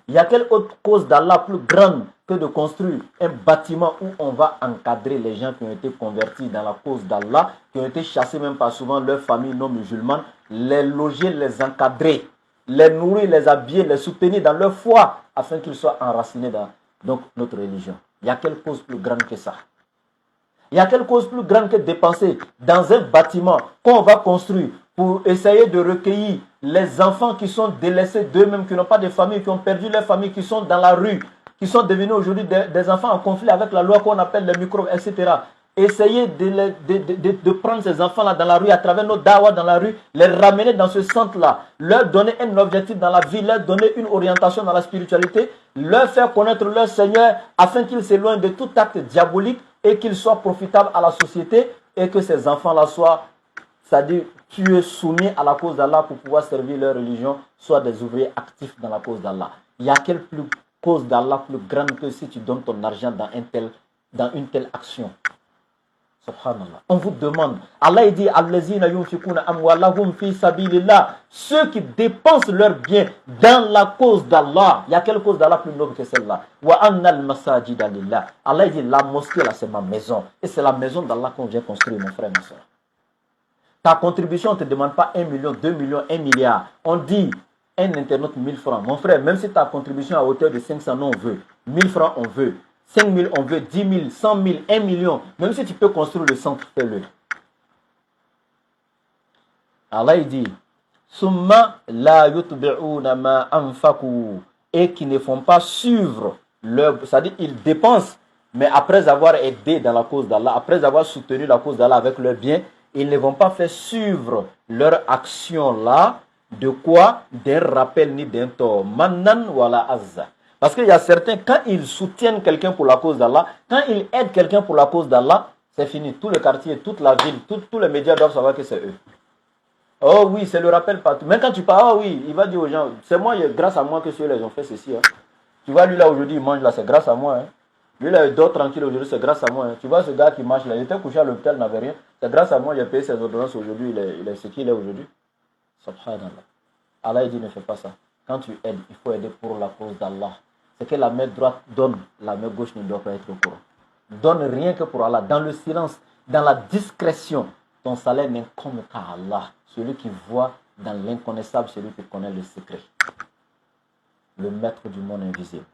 Il y a quelle autre cause d'Allah plus grande que de construire un bâtiment où on va encadrer les gens qui ont été convertis dans la cause d'Allah, qui ont été chassés même par souvent leurs familles non musulmanes, les loger, les encadrer, les nourrir, les habiller, les soutenir dans leur foi, afin qu'ils soient enracinés dans donc, notre religion. Il y a quelle cause plus grande que ça? Il y a quelle cause plus grande que dépenser dans un bâtiment qu'on va construire pour essayer de recueillir les enfants qui sont délaissés d'eux-mêmes, qui n'ont pas de famille, qui ont perdu leur famille, qui sont dans la rue, qui sont devenus aujourd'hui des enfants en conflit avec la loi qu'on appelle les microbes, etc. Essayer de prendre ces enfants-là dans la rue, à travers nos dawas dans la rue, les ramener dans ce centre-là, leur donner un objectif dans la vie, leur donner une orientation dans la spiritualité, leur faire connaître leur Seigneur afin qu'ils s'éloignent de tout acte diabolique et qu'ils soient profitables à la société et que ces enfants-là soient, c'est-à-dire tués, soumis à la cause d'Allah pour pouvoir servir leur religion, soient des ouvriers actifs dans la cause d'Allah. Il y a quelle plus cause d'Allah plus grande que si tu donnes ton argent dans une telle action. Subhanallah. On vous demande, Allah dit, ceux qui dépensent leurs biens dans la cause d'Allah. Il y a quelle cause d'Allah plus noble que celle-là? Allah dit, la mosquée là c'est ma maison. Et c'est la maison d'Allah qu'on vient construire, mon frère, ma soeur. Ta contribution, on ne te demande pas 1 million, 2 millions, 1 milliard. On dit un internaute 1000 francs. Mon frère, même si ta contribution à hauteur de 500, non, on veut. 1000 francs, on veut. 5 000, on veut. 10 000, 100 000, 1 million. Même si tu peux construire le centre, fais-le. Allah il dit, Summa la yutbi'una ma anfaku, et qui ne font pas suivre leur, c'est-à-dire ils dépensent, mais après avoir aidé dans la cause d'Allah, après avoir soutenu la cause d'Allah avec leurs biens, ils ne vont pas faire suivre leur action là de quoi? D'un rappel ni d'un tort. Mannan wala azza. Parce qu'il y a certains, quand ils soutiennent quelqu'un pour la cause d'Allah, quand ils aident quelqu'un pour la cause d'Allah, c'est fini. Tout le quartier, toute la ville, tous les médias doivent savoir que c'est eux. Oh oui, c'est le rappel partout. Même quand tu parles, oh oui, il va dire aux gens, c'est moi, grâce à moi que ceux-là ont fait ceci. Hein. Tu vois, lui là aujourd'hui, il mange là, c'est grâce à moi. Hein. Lui là, il dort tranquille aujourd'hui, c'est grâce à moi. Hein. Tu vois ce gars qui marche là, il était couché à l'hôpital, n'avait rien. C'est grâce à moi, il a payé ses ordonnances aujourd'hui, il est ce qu'il est aujourd'hui. Subhanallah. Allah il dit, ne fais pas ça. Quand tu aides, il faut aider pour la cause d'Allah. C'est que la main droite donne, la main gauche ne doit pas être au courant. Donne rien que pour Allah, dans le silence, dans la discrétion. Ton salaire n'incombe qu'à Allah. Celui qui voit dans l'inconnaissable, celui qui connaît le secret. Le maître du monde invisible.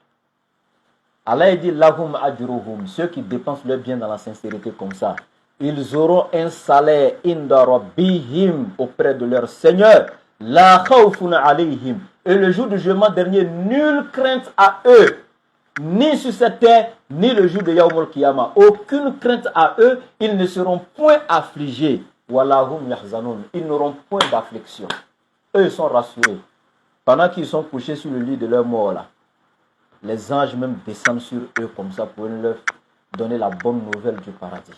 Allah dit, lahum ajruhum, ceux qui dépensent leur bien dans la sincérité comme ça, ils auront un salaire inda rabbihim auprès de leur Seigneur. La khawfun alayhim. Et le jour du jugement dernier, nulle crainte à eux, ni sur cette terre, ni le jour de Yawmul Qiyamah. Aucune crainte à eux, ils ne seront point affligés. Walahum yahzanun. Ils n'auront point d'affliction. Eux, ils sont rassurés. Pendant qu'ils sont couchés sur le lit de leur mort là, les anges même descendent sur eux comme ça pour leur donner la bonne nouvelle du paradis.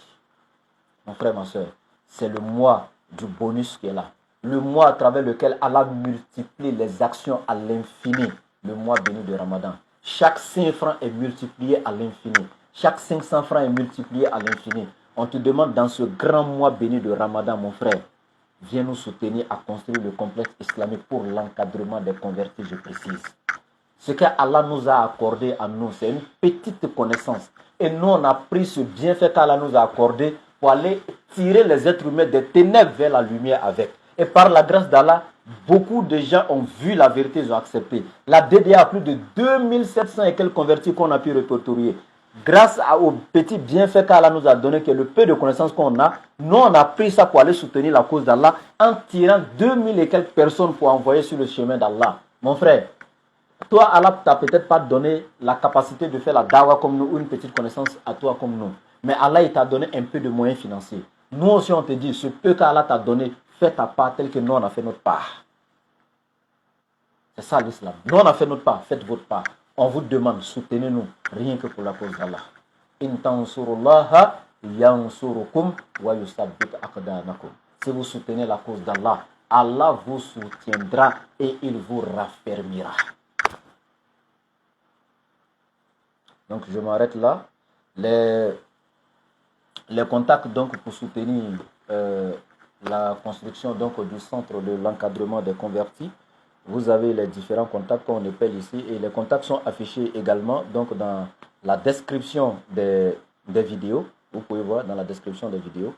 Mon frère, ma soeur, c'est le mois du bonus qui est là. Le mois à travers lequel Allah multiplie les actions à l'infini. Le mois béni de Ramadan. Chaque 5 francs est multiplié à l'infini. Chaque 500 francs est multiplié à l'infini. On te demande dans ce grand mois béni de Ramadan, mon frère, viens nous soutenir à construire le complexe islamique pour l'encadrement des convertis, je précise. Ce qu'Allah nous a accordé à nous, c'est une petite connaissance. Et nous, on a pris ce bienfait qu'Allah nous a accordé pour aller tirer les êtres humains des ténèbres vers la lumière avec. Et par la grâce d'Allah, beaucoup de gens ont vu la vérité, ils ont accepté. La DDA a plus de 2700 et quelques convertis qu'on a pu répertorier. Grâce aux petits bienfaits qu'Allah nous a donné, que le peu de connaissances qu'on a, nous on a pris ça pour aller soutenir la cause d'Allah en tirant 2000 et quelques personnes pour envoyer sur le chemin d'Allah. Mon frère, toi Allah t'a peut-être pas donné la capacité de faire la dawa comme nous ou une petite connaissance à toi comme nous. Mais Allah il t'a donné un peu de moyens financiers. Nous aussi on te dit, ce peu qu'Allah t'a donné, fais ta part tel que nous on a fait notre part. C'est ça l'islam. Nous on a fait notre part, faites votre part. On vous demande, soutenez-nous, rien que pour la cause d'Allah. In tansurullaha yansurukum wa yusabbit aqdamakum. Si vous soutenez la cause d'Allah, Allah vous soutiendra et il vous raffermira. Donc je m'arrête là. Les contacts donc pour soutenir la construction donc du centre de l'encadrement des convertis. Vous avez les différents contacts qu'on appelle ici et les contacts sont affichés également donc dans la description des vidéos. Vous pouvez voir dans la description des vidéos.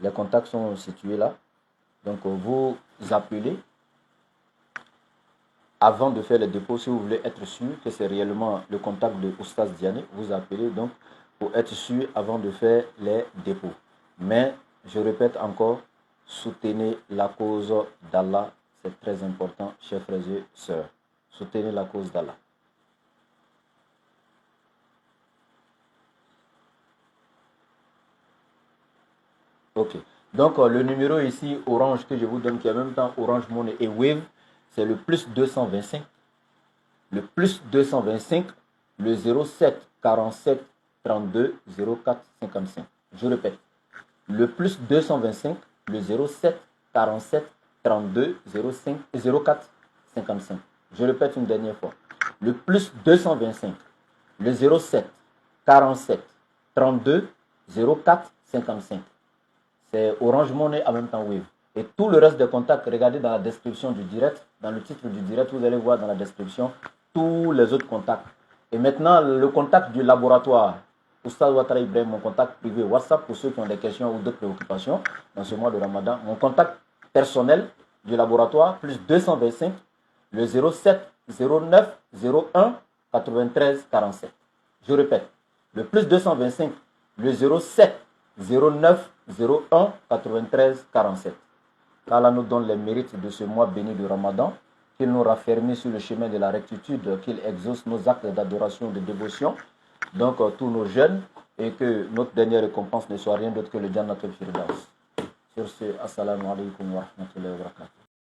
Les contacts sont situés là. Donc vous appelez avant de faire le dépôt si vous voulez être sûr que c'est réellement le contact de Oustaz Diané. Vous appelez donc pour être sûr avant de faire les dépôts. Mais je répète encore, soutenez la cause d'Allah. C'est très important, chers frères et sœurs. Soutenez la cause d'Allah. Ok. Donc, le numéro ici, Orange, que je vous donne, qui est en même temps Orange Money et Wave, c'est le plus 225. Le plus 225, le 07 47 32 04 55. Je répète. Le plus 225, le 07 47 32 05 04 55. Je répète une dernière fois. le plus 225, le 07 47 32 04 55. C'est Orange Money en même temps Wave. Et tout le reste des contacts, regardez dans la description du direct, dans le titre du direct, vous allez voir dans la description tous les autres contacts. Et maintenant, le contact du laboratoire, Oustaz Ouattara Ibrahim, mon contact privé WhatsApp pour ceux qui ont des questions ou d'autres préoccupations dans ce mois de Ramadan. Mon contact personnel du laboratoire, plus 225, le 07 09 01 93 47. Je répète, le plus 225, le 07 09 01 93 47. Qu'Allah nous donne les mérites de ce mois béni de Ramadan, qu'il nous raffermit sur le chemin de la rectitude, qu'il exauce nos actes d'adoration, de dévotion, donc tous nos jeûnes, et que notre dernière récompense ne soit rien d'autre que le Jannatul Firdaus. Sur ce, assalamu alaikum wa rahmatullahi wa barakatuh.